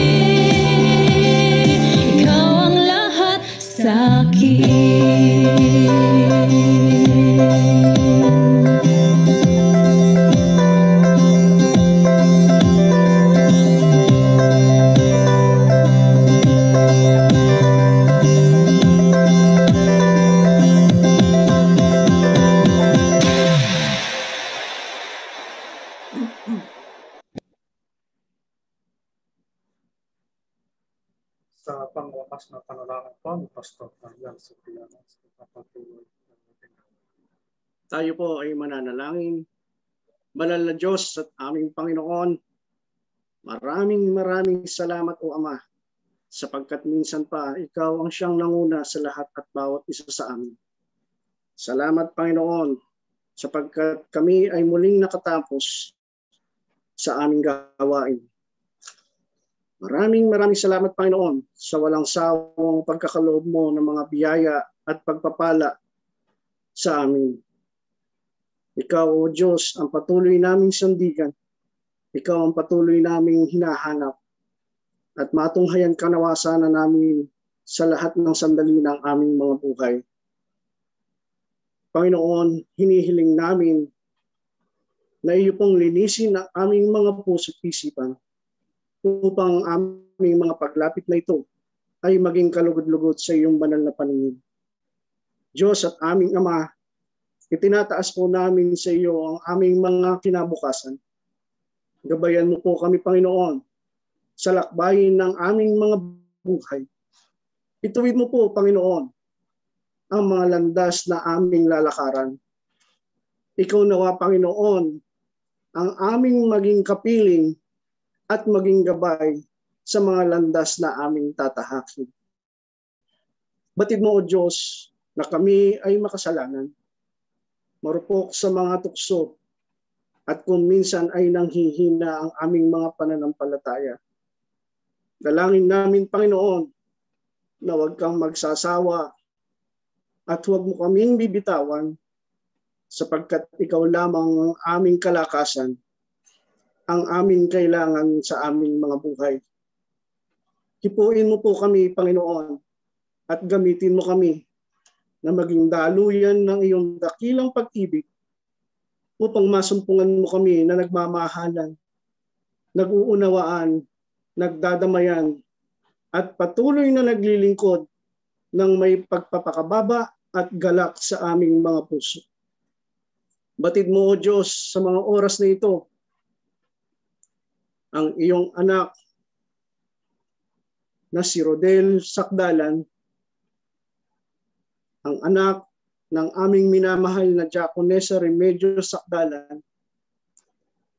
S8: Ikaw ang lahat sa akin.
S3: Sa pangwakas na panalangin po ni Pastor Daniel Cipriano sa pagpapatuloy ng ating
S2: Tayo po ay mananalangin. Banal na Diyos at aming Panginoon, maraming salamat o Ama, sapagkat minsan pa ikaw ang siyang nanguna sa lahat at bawat isa sa amin. Salamat Panginoon sapagkat kami ay muling nakatapos sa aming gawain. Maraming salamat, Panginoon, sa walang sawang pagkakaloob mo ng mga biyaya at pagpapala sa amin. Ikaw, O Diyos, ang patuloy naming sandigan. Ikaw ang patuloy naming hinahanap. At matunghayan ka nawa sana namin sa lahat ng sandali ng aming mga buhay. Panginoon, hinihiling namin na iyo pong linisin ang aming mga puso't isipan upang aming mga paglapit na ito ay maging kalugod-lugod sa iyong banal na paningin. Diyos at aming Ama, itinataas po namin sa iyo ang aming mga kinabukasan. Gabayan mo po kami, Panginoon, sa lakbayin ng aming mga buhay. Ituwid mo po, Panginoon, ang mga landas na aming lalakaran. Ikaw nawa, Panginoon, ang aming maging kapiling at maging gabay sa mga landas na aming tatahakin. Batid mo, O Diyos, na kami ay makasalanan, marupok sa mga tukso, at kung minsan ay nanghihina ang aming mga pananampalataya. Dalangin namin, Panginoon, na huwag kang magsasawa at huwag mo kaming bibitawan sapagkat ikaw lamang ang aming kalakasan, ang aming kailangan sa aming mga buhay. Hipuin mo po kami, Panginoon, at gamitin mo kami na maging daluyan ng iyong dakilang pag-ibig upang masumpungan mo kami na nagmamahalan, nag-uunawaan, nagdadamayan, at patuloy na naglilingkod ng may pagpapakababa at galak sa aming mga puso. Batid mo, O Diyos, sa mga oras na ito, ang iyong anak na si Rodel Sakdalan, ang anak ng aming minamahal na Diakonesa Remedios Sakdalan.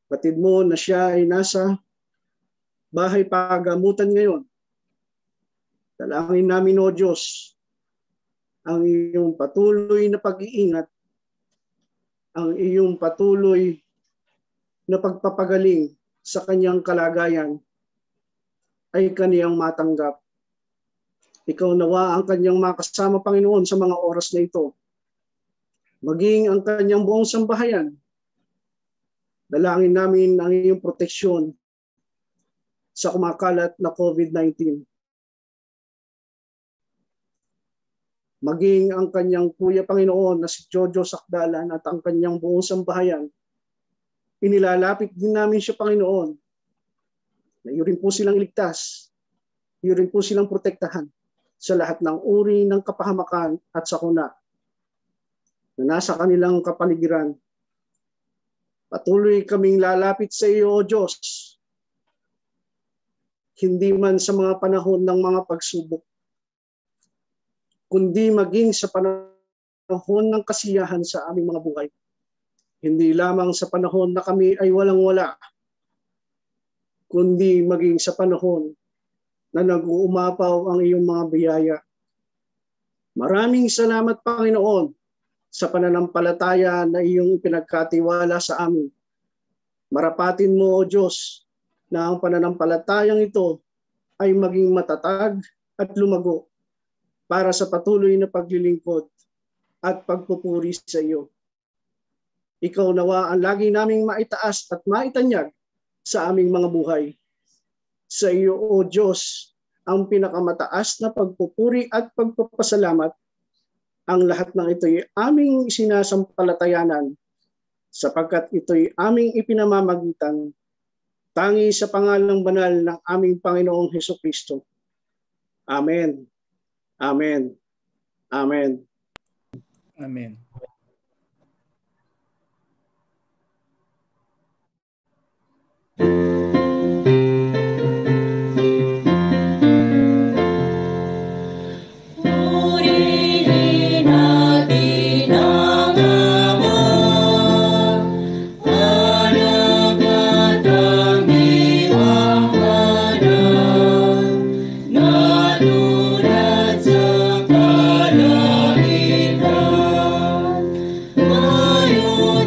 S2: Batid mo na siya ay nasa bahay pagamutan ngayon. Dalangin namin, O Diyos, ang iyong patuloy na pag-iingat, ang iyong patuloy na pagpapagaling sa kanyang kalagayan ay kaniyang matanggap. Ikaw nawa ang kanyang makasama, Panginoon, sa mga oras na ito. Maging ang kanyang buong sambahayan. Dalangin namin ang iyong proteksyon sa kumakalat na COVID-19. Maging ang kanyang kuya, Panginoon, na si Jojo Sakdalan at ang kanyang buong sambahayan. Inilalapit din namin siya, Panginoon, na iyo rin po silang iligtas, iyo rin po silang protektahan sa lahat ng uri ng kapahamakan at sakuna na nasa kanilang kapaligiran. Patuloy kaming lalapit sa iyo, O Diyos, hindi man sa mga panahon ng mga pagsubok, kundi maging sa panahon ng kasiyahan sa aming mga buhay. Hindi lamang sa panahon na kami ay walang-wala, kundi maging sa panahon na nag-uumapaw ang iyong mga biyaya. Maraming salamat, Panginoon, sa pananampalataya na iyong pinagkatiwala sa amin. Marapatin mo, O Diyos, na ang pananampalatayang ito ay maging matatag at lumago para sa patuloy na paglilingkod at pagpupuri sa iyo. Ikaw nawa ang lagi naming maitaas at maitanyag sa aming mga buhay. Sa iyo, O Diyos, ang pinakamataas na pagpupuri at pagpapasalamat. Ang lahat ng ito'y aming sinasampalatayanan sapagkat ito'y aming ipinamamagitan tangi sa pangalang banal ng aming Panginoong Hesukristo. Amen. Amen. Amen.
S1: Amen.
S5: Purihin natin ang Ama, Anak at ang Diwang Banal, na tulad sa kalaitan. Ngayon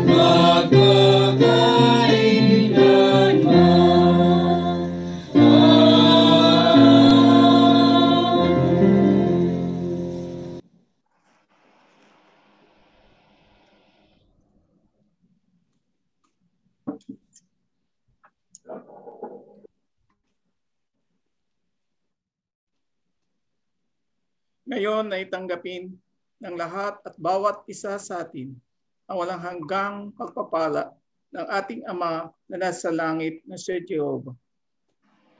S1: Ngayon ay tanggapin ng lahat at bawat isa sa atin ang walang hanggang pagpapala ng ating Ama na nasa langit na si Jehovah.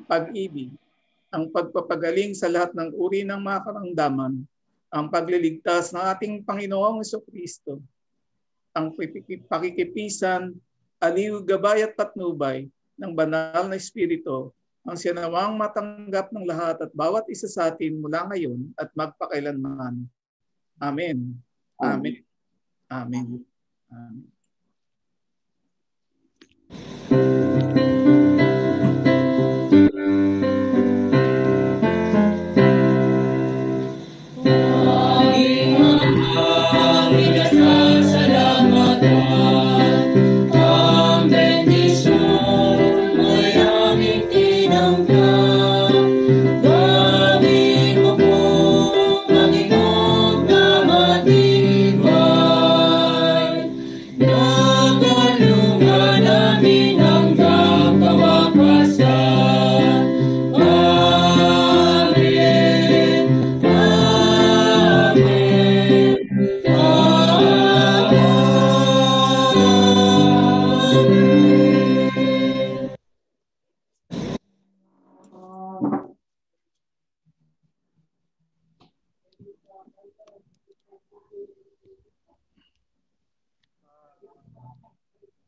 S1: Pag-ibig, ang pagpapagaling sa lahat ng uri ng mga karamdaman, ang pagliligtas ng ating Panginoong Jesucristo, ang pakikipisan, aliw, gabay at patnubay ng banal na Espiritu, ang sinawang matanggap ng lahat at bawat isa sa atin mula ngayon at magpakailanman. Amen. Amen. Amen. Amen.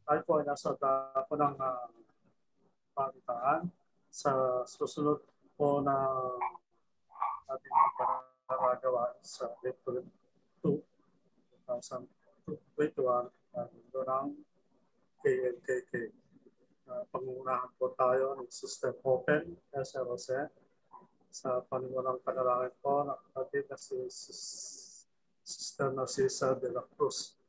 S3: Tayo po ay nasa dako ng pamitaan. Sa susunod po na ating panagawa sa April 2, 2021, ng KLKK. Pangunahan po tayo ng Sister Open SROC sa panimulang panalangin po ng kapatid na si Sister Narcisa de la Cruz.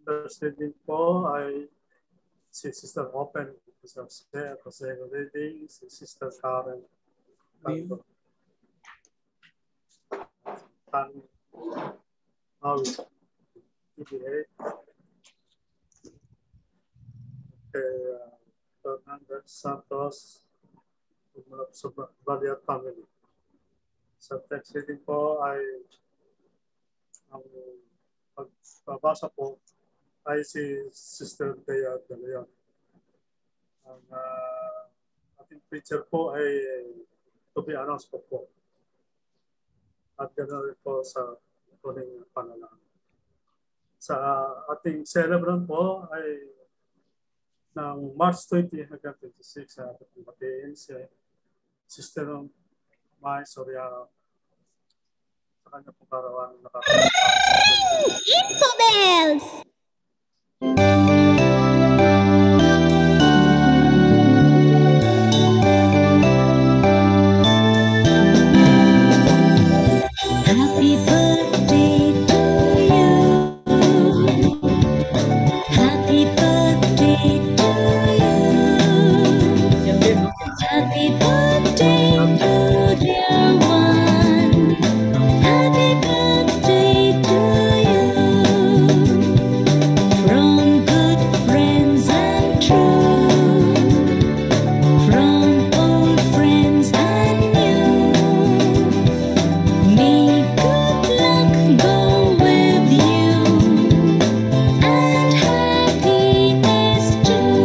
S3: Thursday din po ay si Sister Open, Jose Reading, si Sister Karen Tanto. Tan Maui, PBA. Kay Fernandez Santos, sa Valiat Family. Sa text reading po ay ang pagbabasa po ay si Sister Dea de Leon. Ang ating preacher po ay to be announced po. At ganoon rin po sa tuling panalangin. Sa ating celebrant po ay ng March 20 hanggang 26 sa ating batiin si Sister Mai Soriano sa kanya pong karawan
S9: Info Bells! Happy birthday to you. Happy birthday to you. Happy birthday to dear one. Happy birthday to you. From good friends and true. From old friends and new. May good luck go with you and happiness too.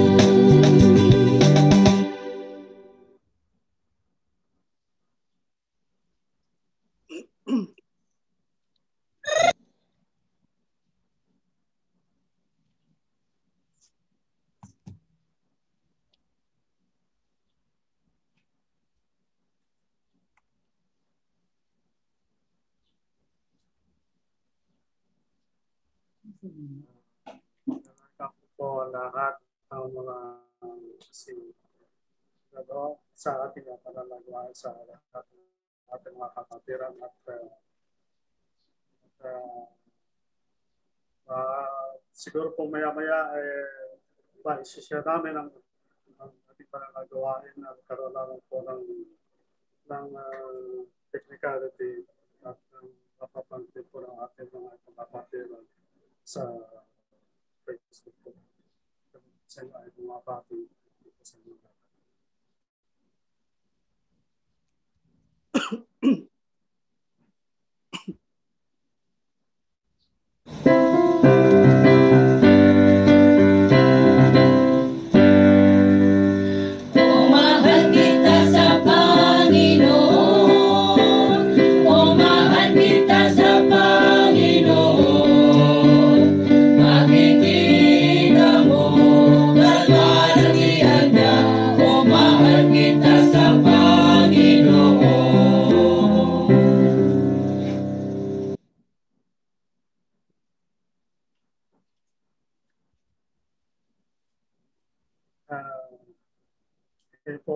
S3: Ako po lahat ng mga sa ating panalangin sa lahat ng ating mga kapatiran at siguro po maya-maya isishare namin ang ating panalagawain at karoon namin po ng technicality at mapapansin po ng ating mga kapatiran sa Facebook po. Sa inyo ay bumabati sa inyo.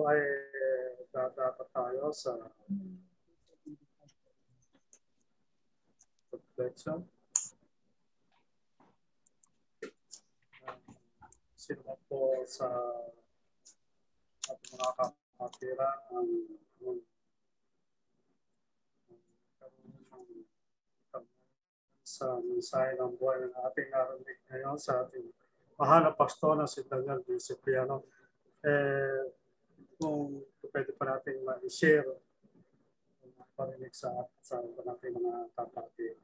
S3: ay dadapat tayo sa reflection. Sino po sa ating mga kapatira ang sa mensahe ng buhay ng ating narinig ngayon sa ating mahal na pastor na si Daniel D. Cipriano. Kung pwede pa natin ma-share parinig sa nating mga kapatid.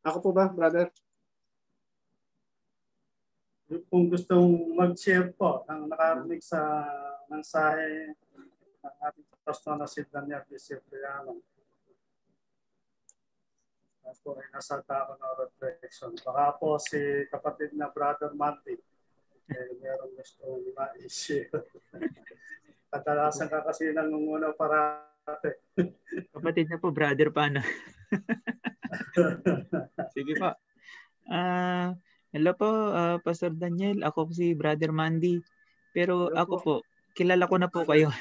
S2: Ako po ba, brother?
S3: Kung gustong mag-share po ng nakarinig sa mensahe ng ating pastor na si Daniel D. Cipriano. Ako ay nasata ako ng reflection. Baka po si kapatid na Brother Mandy meron gustong ma-share. Kadalasan ka kasi nangunguna parate.
S10: Kapatid na po, brother pa na. Sige po. Hello po, Pastor Daniel. Ako po si Brother Mandy. Pero
S2: Hello
S10: ako
S2: po.
S10: po, kilala ko na po kayo.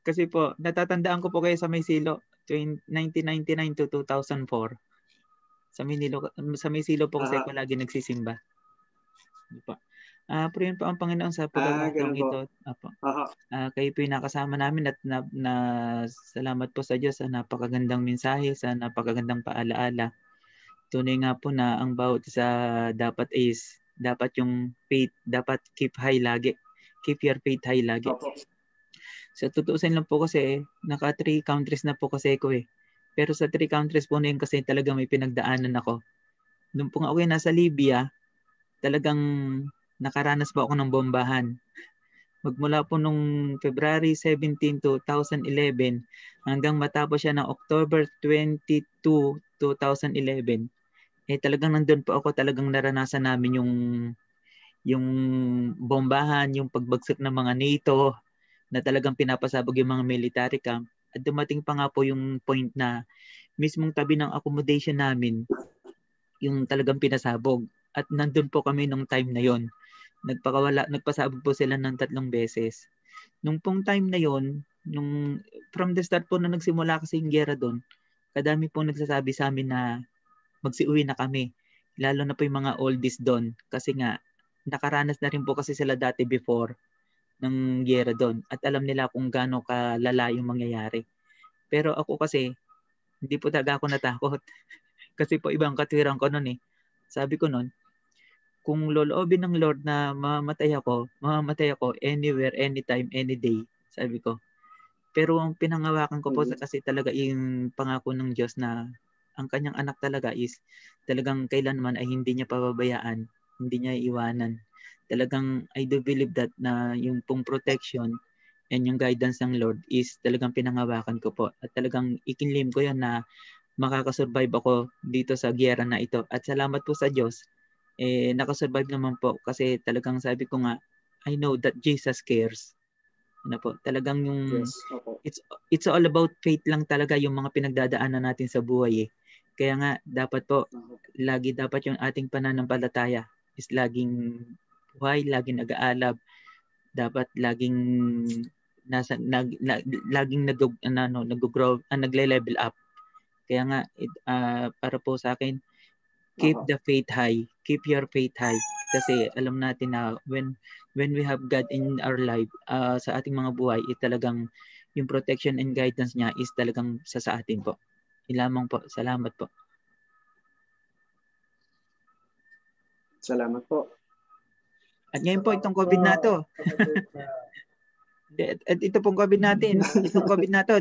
S10: Kasi po, natatandaan ko po kayo sa Maysilo. 1999 to 2004. Sa Maysilo po kasi ako lagi nagsisimba. Po. Pero yun po ang Panginoon sa pagkakataong ito. Kayo po yung nakasama namin at salamat po sa Diyos sa napakagandang mensahe, sa napakagandang paalaala. Tunay nga po na ang bawat isa dapat yung faith, dapat keep high lagi. Keep your faith high lagi. Sa tutuusin lang po kasi, naka 3 countries na po kasi ako eh. Pero sa 3 countries po na yun kasi talaga may pinagdaanan ako. Nung po nga ako nasa Libya, talagang nakaranas po ako ng bombahan. Magmula po nung February 17, 2011 hanggang matapos siya ng October 22, 2011. Talagang nandun po ako, talagang naranasan namin yung bombahan, yung pagbagsak ng mga NATO na talagang pinapasabog yung mga military camp. At dumating pa nga po yung point na mismong tabi ng accommodation namin yung talagang pinasabog. At nandun po kami nung time na yon. Nagpasabog po sila ng 3 beses. Nung pong time na yon, from the start po na nagsimula kasi yung gera doon, kadami po nagsasabi sa amin na magsiuwi na kami. Lalo na po yung mga oldies doon. Kasi nga, nakaranas na rin po kasi sila dati before ng gera doon. At alam nila kung gaano kalala yung mangyayari. Pero ako kasi, hindi po talaga ako natakot. Kasi po ibang katwiran ko noon eh. Sabi ko noon, kung loloobin ng Lord na mamamatay ako anywhere, anytime, any day. Sabi ko. Pero ang pinangawakan ko po kasi talaga yung pangako ng Diyos na ang kanyang anak talaga is talagang kailanman ay hindi niya pababayaan, hindi niya iwanan. Talagang I do believe that na yung pong protection and yung guidance ng Lord is talagang pinangawakan ko po. At talagang ikinlim ko yan na makakasurvive ako dito sa giyera na ito. At salamat po sa Diyos, nakasurvive naman po kasi talagang sabi ko nga, I know that Jesus cares. Ano po, talagang yung it's all about faith lang talaga yung mga pinagdadaanan natin sa buhay eh. Kaya nga dapat po lagi dapat yung ating pananampalataya is laging buhay, laging nag-aalab. Dapat laging laging nag-grow, nagle-level up. Kaya nga para po sa akin, keep the faith high. Keep your faith high. Kasi alam natin na when we have God in our life, sa ating mga buhay, talagang yung protection and guidance niya is talagang sa atin po. Ilamang po. Salamat po.
S2: Salamat po.
S10: At ngayon po, itong COVID na to. At ito pong COVID natin. Itong COVID na to,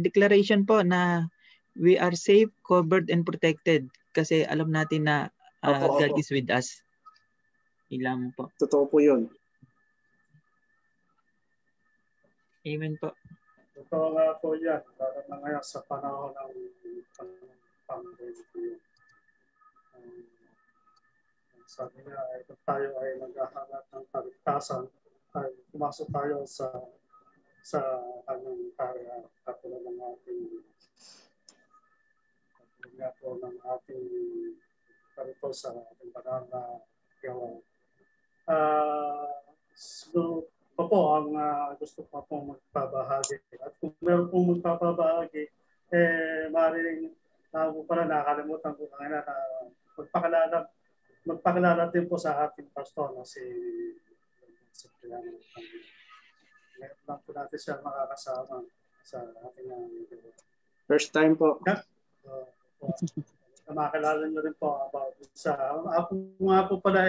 S10: declaration po na we are safe, covered, and protected. Kasi alam natin na God is with us. Ilang po.
S2: Totoo po yun.
S10: Amen po.
S3: Totoo nga po yan. Lalo na ngayon sa panahon ng pandemic. sabi niya ay kung tayo ay naghahanap ng kaligtasan ay pumasok tayo sa kanyang karya katulad ng ating ng ating karito sa ating banal na gawa. So, po ang gusto ko pong magpabahagi. At kung meron pong magpapabahagi, maaaring pala nakakalimutan ko kanina na magpakilala din po sa ating pastor na si Cipriano. Ngayon lang po natin siya makakasama sa ating
S2: First time po.
S3: Makakilala nyo rin po about ako nga po pala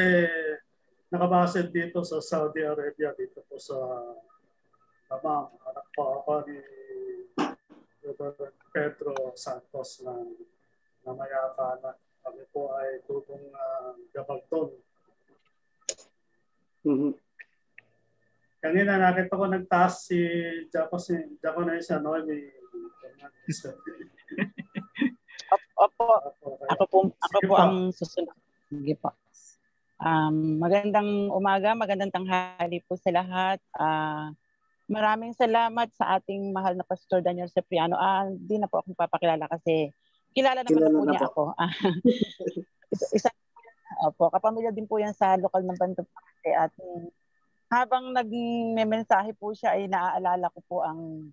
S3: nakabase dito sa Saudi Arabia, dito po sa Tamam. Anak po ako ni Pedro Santos na Mayapa na kami po ay tubong Gabagton.
S2: Mm-hmm.
S3: Kanina nakita ko nagtaas si Japanese Noemi.
S11: Ako po ang susunod. Sige po. Magandang umaga, magandang tanghali po sa lahat. Maraming salamat sa ating mahal na Pastor Daniel Cipriano. Hindi na po ako papakilala kasi kilala naman na po niya ako. Isa po, kapamilya din po yan sa lokal ng Banto Parte. At habang nagme-mensahe po siya ay naaalala ko po ang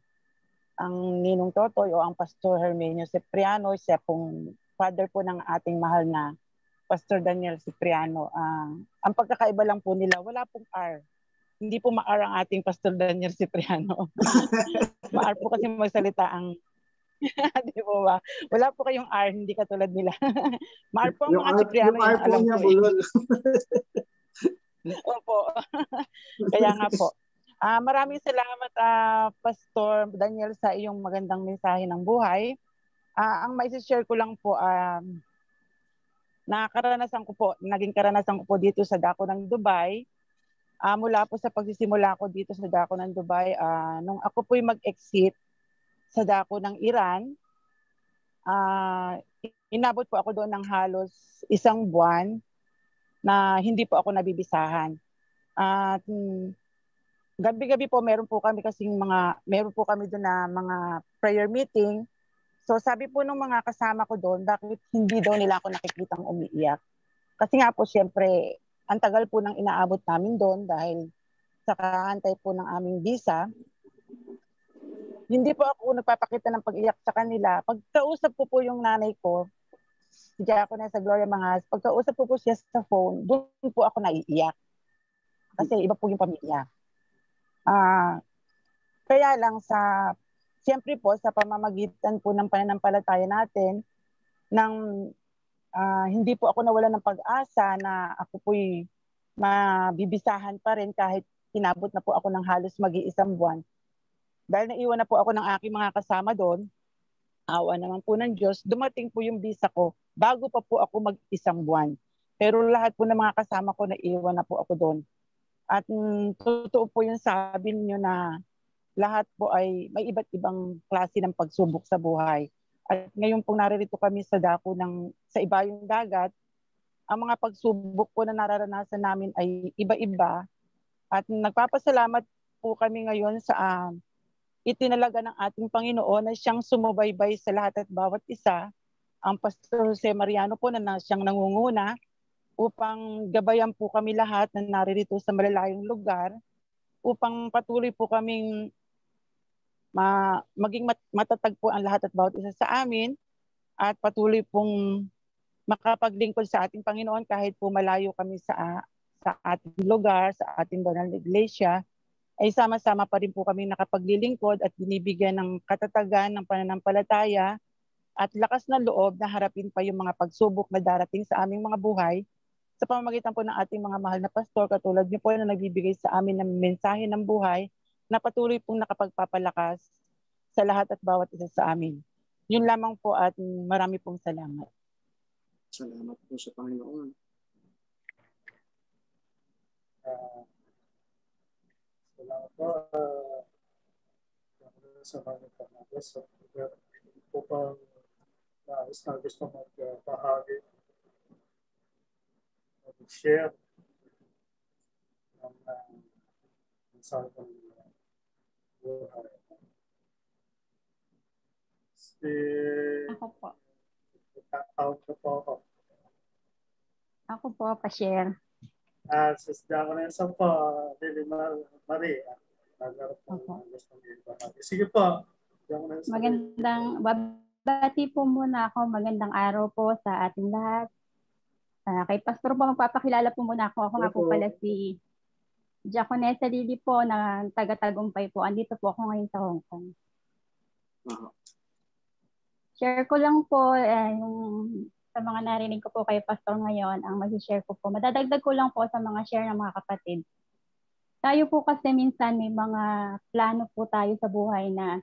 S11: Ninong Totoy o ang Pastor Hermenio Cipriano. Siya pong father po ng ating mahal na Pastor Daniel Cipriano. Ang pagkakaiba lang po nila, wala pong R. Hindi po ma-R ang ating Pastor Daniel Cipriano. Ma-R po kasi magsalita ang di po ba? Wala po kayong R, hindi katulad nila. Ma-R po ang mga Cipriano. Yung alam
S2: niya,
S11: po. Opo. Kaya nga po. Maraming salamat, Pastor Daniel, sa iyong magandang mensahe ng buhay. Ang maisi-share ko lang po, naging karanasan ko po dito sa Dako ng Dubai. Mula po sa pagsisimula ko dito sa Dako ng Dubai, nung ako po'y mag-exit sa Dako ng Iran, inabot po ako doon ng halos 1 buwan na hindi po ako nabibisahan. At gabi-gabi po meron po kami doon na mga prayer meeting. So sabi po ng mga kasama ko doon, bakit hindi daw nila ako nakikitang umiiyak? Kasi nga po syempre, ang tagal po nang inaabot namin doon dahil sa kaantay po ng aming visa. Hindi po ako nagpapakita ng pag-iyak sa kanila. Pagkausap ko po yung nanay ko, si Jaco na sa Gloria Mangas, pagkausap ko po siya sa phone, doon po ako naiiyak. Kasi iba po yung pamilya. Kaya lang siyempre po sa pamamagitan po ng pananampalataya natin, hindi po ako nawalan ng pag-asa na ako po'y mabibisahan pa rin kahit tinabot na po ako ng halos mag-1 buwan. Dahil naiwan na po ako ng aking mga kasama doon, awa naman po ng Diyos, dumating po yung visa ko bago pa po ako mag-1 buwan. Pero lahat po ng mga kasama ko, naiwan na po ako doon. At totoo po yung sabi niyo na lahat po ay may iba't ibang klase ng pagsubok sa buhay. At ngayon pong naririto kami sa dako sa ibayong dagat, ang mga pagsubok po na nararanasan namin ay iba-iba. At nagpapasalamat po kami ngayon sa itinalaga ng ating Panginoon na siyang sumubaybay sa lahat at bawat isa. Ang Pastor Jose Mariano po na siyang nangunguna upang gabayan po kami lahat na naririto sa malalayong lugar upang patuloy po kaming maging matatag po ang lahat at bawat isa sa amin at patuloy pong makapaglingkod sa ating Panginoon kahit po malayo kami sa ating lugar, sa ating banal na iglesia, ay sama-sama pa rin po kami nakapaglilingkod at binibigyan ng katatagan ng pananampalataya at lakas ng loob na harapin pa yung mga pagsubok na darating sa aming mga buhay sa pamamagitan po ng ating mga mahal na pastor, katulad niyo po na nagbibigay sa amin ng mensahe ng buhay na patuloy pong nakapagpapalakas sa lahat at bawat isa sa amin. Yun lamang po at marami pong salamat.
S2: Salamat po sa Panginoon.
S3: Salamat po sa mga panagas. Po pang nais na gusto magbahagi. share ng sabang buhay.
S12: Ako po.
S3: Out na po ako.
S12: Ako po, pa-share.
S3: Sis Diaconessa po, Lily Marie. Nagharap po ng gusto ng ibahagi. Sige po.
S12: Babati po muna ako. Magandang araw po sa ating lahat. Kay Pastor po, magpapakilala po muna ako. Ako nga po pala si Diaconessa Lily po, na taga-Tagumpay po. Andito po ako ngayon sa Hong Kong. Share ko lang po yung sa mga narinig ko po kay Pastor ngayon, ang mag-share ko po. Madadagdag ko lang po sa mga share ng mga kapatid. Tayo po kasi minsan may mga plano po tayo sa buhay na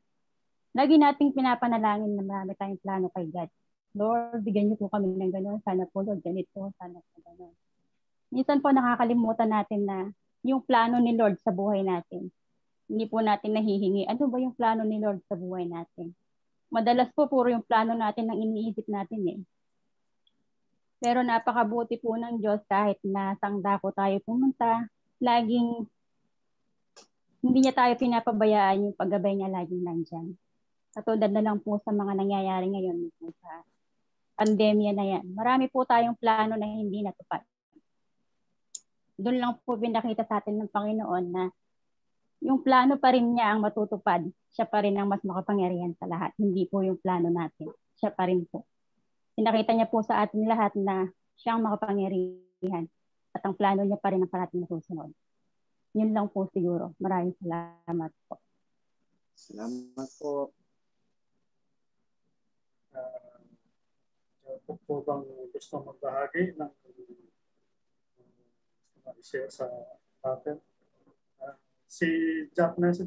S12: lagi nating pinapanalangin na marami tayong plano kay God. Lord, bigyan niyo po kami ng gano'n. Sana po, Lord, ganito. Sana po, gano'n. Minsan po nakakalimutan natin na yung plano ni Lord sa buhay natin. Hindi po natin nahihingi. Ano ba yung plano ni Lord sa buhay natin? Madalas po, puro yung plano natin ang iniisip natin eh. Pero napakabuti po ng Diyos kahit na sangda po tayo pumunta, laging hindi niya tayo pinapabayaan, yung paggabay niya laging nandyan. Katulad na lang po sa mga nangyayari ngayon sa pandemya na yan. Marami po tayong plano na hindi natupad. Doon lang po pinakita sa atin ng Panginoon na yung plano pa rin niya ang matutupad. Siya pa rin ang mas makapangyarihan sa lahat. Hindi po yung plano natin. Siya pa rin po. Pinakita niya po sa atin lahat na siya ang makapangyarihan at ang plano niya pa rin ang parating masusunod. Yun lang po siguro. Maraming salamat po.
S2: Salamat po.
S3: Po bang gusto magbahagi ng share sa atin? Si Diaconessa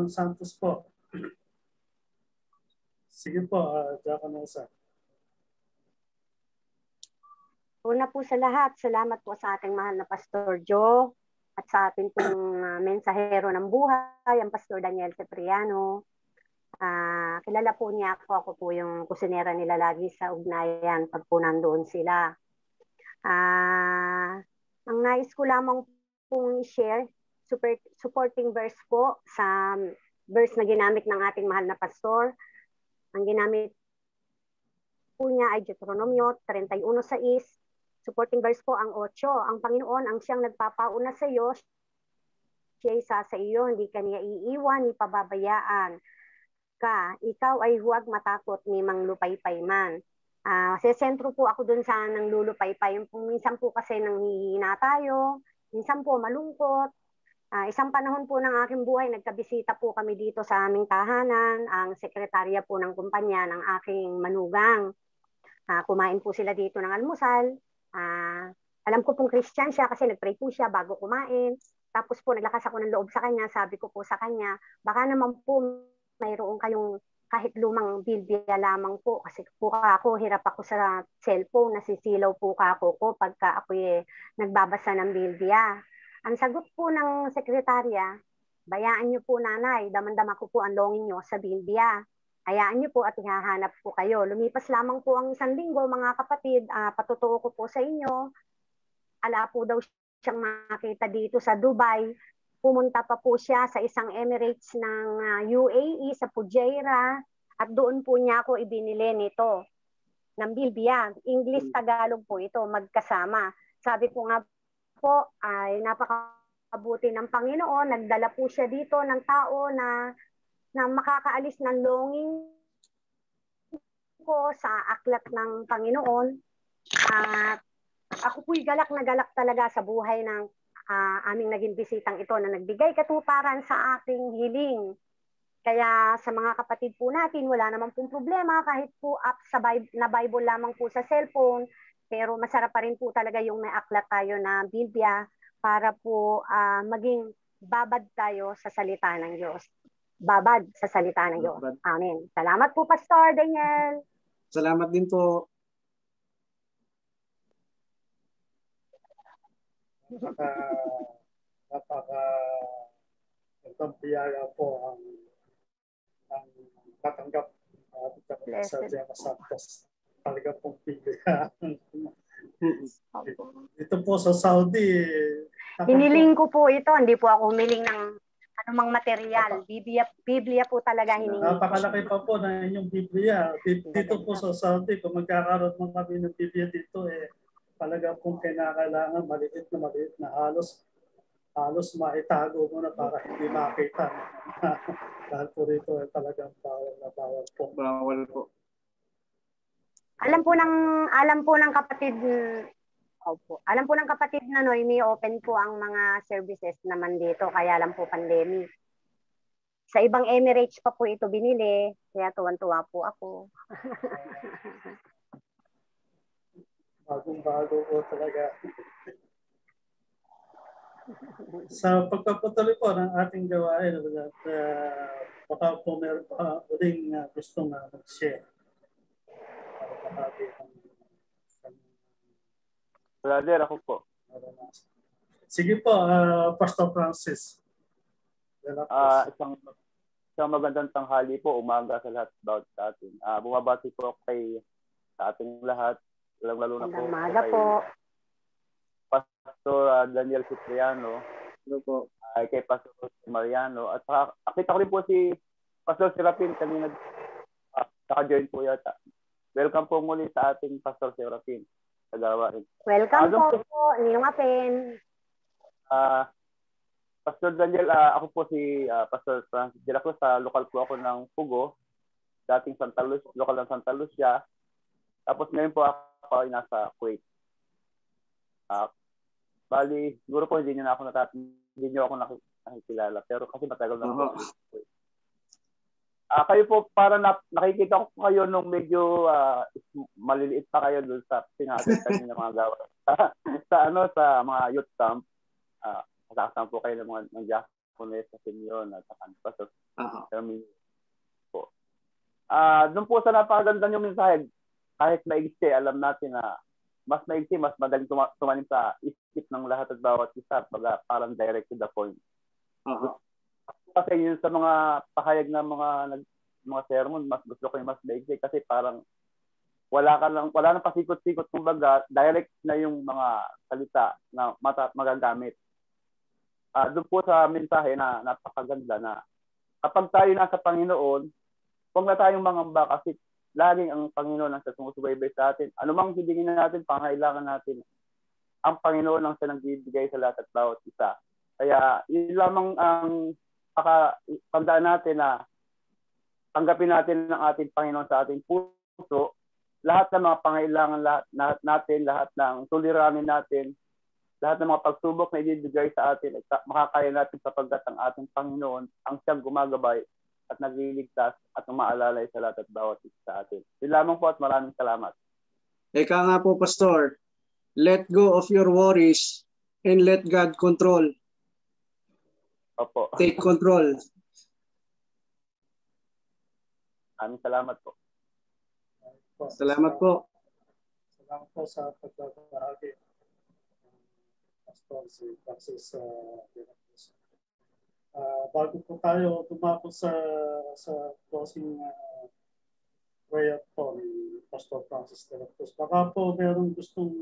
S3: Santos po. Sige po, Diaconessa.
S4: Una po sa lahat, salamat po sa ating mahal na Pastor Joe at sa ating pong mensahero ng buhay, ang Pastor Daniel Cipriano. Kilala po niya ako. Ako po yung kusinera nila lagi sa ugnayan pag po nandoon sila. Ang nais ko lamang pong i-share, supporting verse po sa verse na ginamit ng ating mahal na Pastor. Ang ginamit po niya ay Deuteronomio 31:6. Supporting verse po ang 8. Ang Panginoon ang siyang nagpapauna sa iyo. Siya isa sa iyo, hindi ka niya iiwan, ni pababayaan ka. Ikaw ay huwag matakot ni manglupaypay man. Sesentro po ako dun sa nang lulupaypay. Minsan po kasi nanghihina tayo, minsan po malungkot. Isang panahon po ng aking buhay, nagkabisita po kami dito sa aming tahanan, ang sekretarya po ng kumpanya ng aking manugang. Kumain po sila dito ng almusal. Alam ko pong Christian siya kasi nagpray po siya bago kumain. Tapos po naglakas ako ng loob sa kanya. Sabi ko po sa kanya, baka naman po mayroon kayong kahit lumang Biblia lamang po. Kasi po ako, hirap ako sa cellphone, nasisilaw po ako ko pagka ako nagbabasa ng Biblia. Ang sagot po ng sekretarya, bayaan niyo po nanay, damandama ko po ang longin niyo sa Biblia. Hayaan niyo po at ihahanap po kayo. Lumipas lamang po ang 1 linggo, mga kapatid, patutuo ko po sa inyo. Ala po daw siyang makita dito sa Dubai. Pumunta pa po siya sa isang Emirates ng UAE, sa Fujairah, at doon po niya ako ibinili nito ng Biblia. English, Tagalog po ito, magkasama. Sabi ko nga po, ay napakabuti ng Panginoon. Nagdala po siya dito ng tao na makakaalis ng longing ko sa aklat ng Panginoon. At ako po'y galak na galak talaga sa buhay ng aming naging bisitang ito na nagbigay katuparan sa aking hiling. Kaya sa mga kapatid po natin, wala naman pong problema kahit po up sa Bible lamang po sa cellphone, pero masarap pa rin po talaga yung may aklat tayo na Biblia para po maging babad tayo sa salita ng Diyos. Babad sa salita ng Diyos. Amen. Salamat po, Pastor Daniel.
S2: Salamat din po.
S3: Napaka biyaya po ang matanggap sa Diaconessa Santos. Talaga pong Biblia Ito po sa Saudi.
S4: Hiniling ko po ito, hindi po ako humiling ng anumang material. Biblia po talaga hiningi.
S3: Napakalaki pa po na inyong Biblia. Dito po sa Saudi, kung magkakaroon ng kami ng Biblia dito, talaga pong kinakailangan maliit na halos maitago mo na para hindi makita. Dahil po rito talagang bawal na bawal po.
S2: Bawal po.
S4: Alam po ng kapatid, opo. Alam po ng kapatid na Noemi, open po ang mga services naman dito, kaya lang po pandemic. Sa ibang Emirates pa po ito binili, kaya tuwan-tuwa po ako.
S3: Bagong-bago po talaga. Sa pagpapatuloy po ng ating gawain, baka po meron pa uling gustong mag-share.
S13: Brother, ako po.
S3: Sige po, Pastor Francis.
S13: Isang magandang tanghali po, umaga sa lahat about sa atin. Bumabati po sa ating lahat, lalo na po
S4: umaga po.
S13: Pastor Daniel Cipriano, kay Pastor Mariano, at nakita ko rin po si Pastor Serapin kanina, naka-join po yata. Welcome po muli sa ating Pastor Serapin sa gawain.
S4: Welcome po, Ninong Apen.
S13: Pastor Daniel, ako po si Pastor Francis de la Cruz. Lokal po ako ng Pugo, dating lokal ng Santa Lucia. Tapos ngayon po ako ay nasa Kuwait. Bali, siguro po hindi niyo ako nakikilala, pero kasi matagal na po. Kayo po, para nakikita ko kayo nung medyo maliliit pa kayo doon sa pinag-attend ng mga gawa. sa mga youth camp, kasama po kayo ng Japanese sa Simeon at sa campus. Doon po sa napakaganda yung mensahe, kahit maigsi, alam natin na mas maigsi, mas madaling tumanim sa isip ng lahat at bawat isa, parang direct to the point. Kasi yun sa mga pahayag ng mga sermon, mas gusto ko yung mas maigsi kasi parang wala nang pasikot-sikot, kumbaga direct na yung mga salita na magagamit. Doon po sa mensahe na napakaganda na kapag tayo nasa Panginoon, huwag na tayong mangamba kasi laging ang Panginoon ang sumusubaybay sa atin. Anumang hidingin natin, pangailangan natin, ang Panginoon ang siya nagbibigay sa lahat at bawat isa. Kaya yun lamang ang pagdaan natin na tanggapin natin ang ating Panginoon sa ating puso, lahat ng mga pangailangan natin, lahat ng suliranin natin, lahat ng mga pagsubok na ibibigay sa atin, makakaya natin sapagkat ang ating Panginoon ang siyang gumagabay at nagliligtas at umaalalay sa lahat at bawat isa sa atin. Yun lamang po at maraming salamat.
S2: Eka nga po, Pastor, let go of your worries and let God control.
S13: Opo.
S2: Take control.
S13: Maraming salamat po.
S2: Salamat po.
S3: Salamat po sa pagbabahagi. Pastor si Francis bago po tayo tumapos sa closing prayer po ni Pastor Francis de la Cruz, baka po meron gustong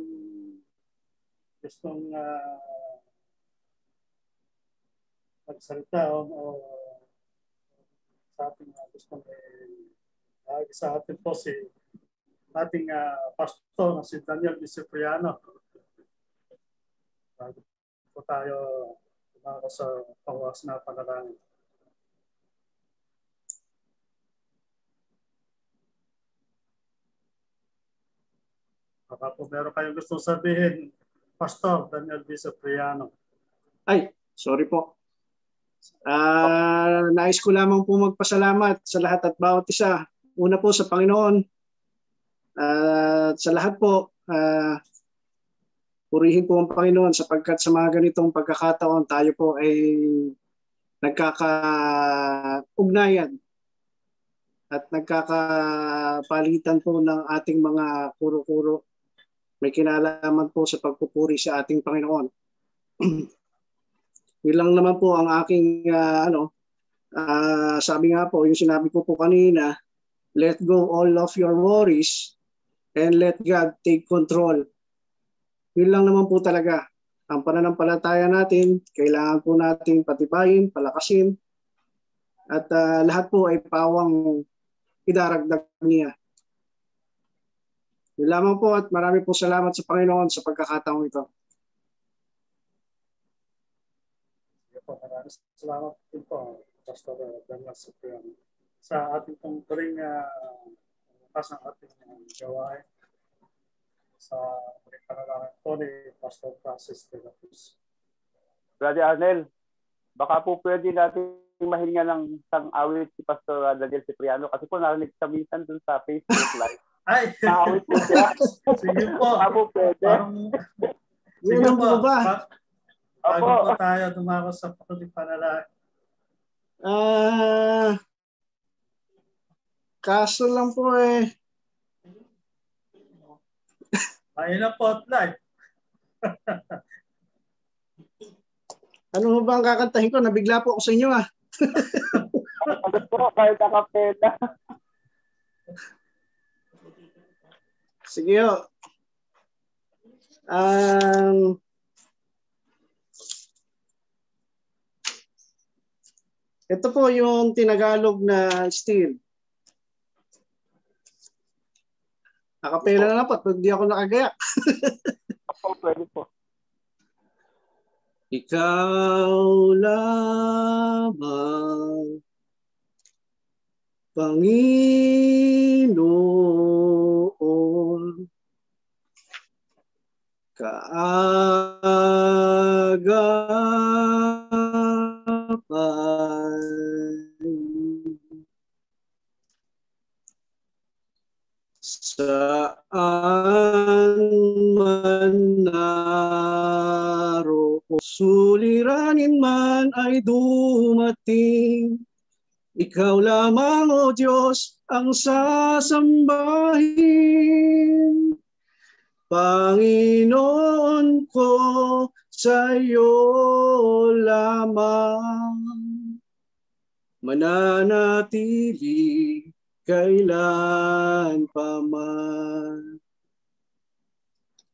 S3: magsalita o sa ating gustong sa atin po si ating pastor na si Daniel Cipriano. Bago po tayo tumako sa pangwakas na panalangin. Baka po meron kayong gustong sabihin, Pastor Daniel Cipriano.
S2: Ay, sorry po. Nais ko lamang po magpasalamat sa lahat at bawat isa. Una po sa Panginoon. Sa lahat po, purihin po ang Panginoon sapagkat sa mga ganitong pagkakataon tayo po ay nagkakaugnayan at nagkakapalitan po ng ating mga kuro-kuro. May kinalaman po sa pagpupuri sa ating Panginoon. Yun lang naman po ang aking sabi nga po, yung sinabi ko po kanina, let go all of your worries and let God take control. Yun lang naman po talaga. Ang pananampalataya natin, kailangan po natin patibayin, palakasin, at lahat po ay pawang idaragdag niya. Yun lamang po at marami po salamat sa Panginoon sa pagkakataong ito.
S3: Maraming salamat din po, Pastor Daniel Cipriano, sa ating pong turing bukas ng ating gawain sa panalangin po ni Pastor Francis de la Cruz.
S13: Brother Arnel, baka po pwede natin mahinga ng isang awit si Pastor Daniel Cipriano kasi po narinig sa minsan dun sa Facebook Live.
S3: Ay!
S13: Awit po siya.
S3: Sige po.
S13: Baka po pwede.
S3: Sige po. Bago
S13: Opo.
S3: po tayo dumako sa panalangin.
S2: Kaso lang po
S3: Ayun na po, live.
S2: Ano ba ang kakantahin ko? Nabigla po ako sa inyo
S13: Ano po, kahit akapela.
S2: Sige ho. Ito po yung tinagalog na steel. Akapela na lang po, hindi ako nakagaya.
S13: Pwede po.
S2: Ikaw lamang, Panginoon, kaagapan, saan man naroon, suliranin man ay dumating, ikaw lamang, O Diyos, ang sasambahin. Panginoon ko, sa iyo lamang mananatili kailan pa man.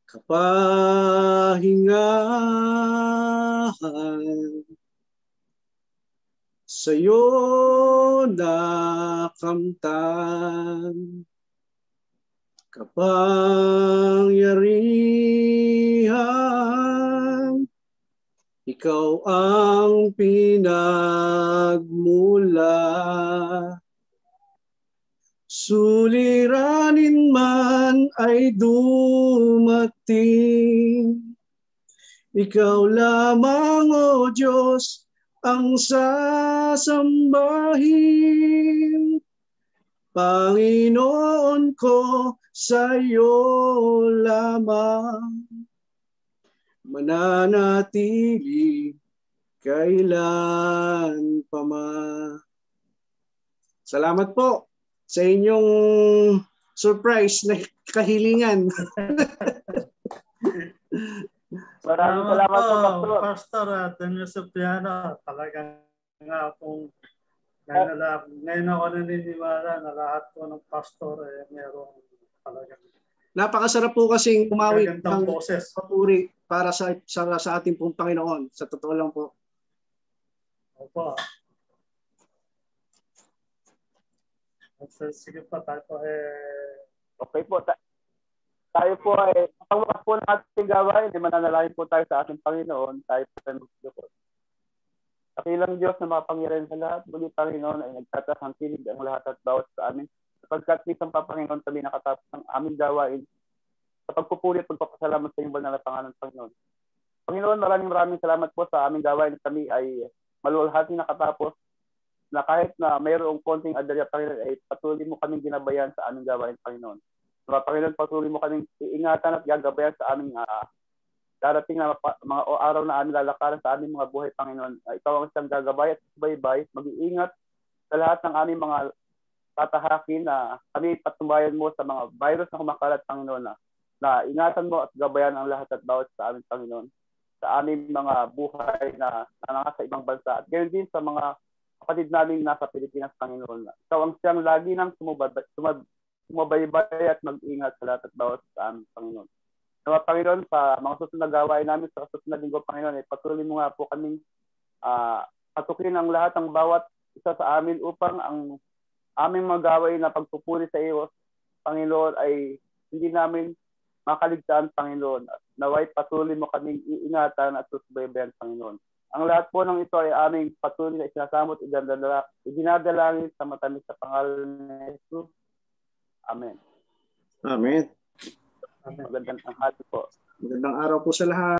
S2: Kapahingahan sa iyo nakamtan, kapangyarihan, ikaw ang pinagmula. Suliranin man ay dumating, ikaw lamang, O Diyos, ang sasambahin. Panginoon ko, sa iyo lamang mananatili kailan pa man. Salamat po sa inyong surprise na kahilingan.
S13: Maraming salamat po, Pastor.
S3: Pastor Daniel Cipriano. Talagang nga kung ngayon ako naniniwala na lahat po ng pastor merong talagang
S2: napakasarap po kasing umawit ng
S3: boses.
S2: papuri para sa ating pong Panginoon. Sa totoo lang po.
S3: Opo. Sige po, tayo po
S13: Okay po. Tayo po ay pagwakas po ng ating gawain, mananalangin po tayo sa ating Panginoon. Tayo po ay magdukot. Kapilang Diyos na makapangyarihan sa lahat, muli Panginoon ay nagtatasang kinig ang lahat at bawat sa amin. Sapagkat isang Panginoon kami nakatapos ng aming gawain sa pagpupuri at pagpapasalamat sa iyong banal na pangalan, Panginoon. Panginoon, maraming salamat po sa aming gawain. Kami ay maluwalhati nakatapos na kahit na mayroong konting adalya, Panginoon, ay patuloy mo kaming ginabayan sa aming gawain, Panginoon. Panginoon, patuloy mo kaming iingatan at gagabayan sa aming darating na mga araw na aming lalakaran sa aming mga buhay, Panginoon. Ikaw ang isang gagabay at subaybay, mag-iingat sa lahat ng aming mga tatahakin na kami patumbayan mo sa mga virus na kumakalat, Panginoon, na ingatan mo at gabayan ang lahat at bawat sa aming, Panginoon, sa aming mga buhay na nasa ibang bansa. At ganoon din sa mga kapatid namin nasa Pilipinas, Panginoon. Ikaw ang siyang lagi nang sumabaybay at mag-ingat sa lahat at bawat sa aming, Panginoon. Nawa, Panginoon, sa mga susunod na gawain namin sa susunod na linggo, Panginoon, patuloy mo nga po kaming patukin ang lahat ng bawat isa sa amin upang ang aming mga gawain na pagpupuri sa iyo, Panginoon, ay hindi namin makaligtaan, Panginoon. Naway patuloy mo kaming iingatan at susubaybayan, Panginoon. Ang lahat po ng ito ay aming patuloy na isinasamot, idinadalangin sa matamis sa pangalan ni Jesus. Amen.
S2: Amen.
S13: Magandang araw po.
S2: Magandang araw po sa lahat.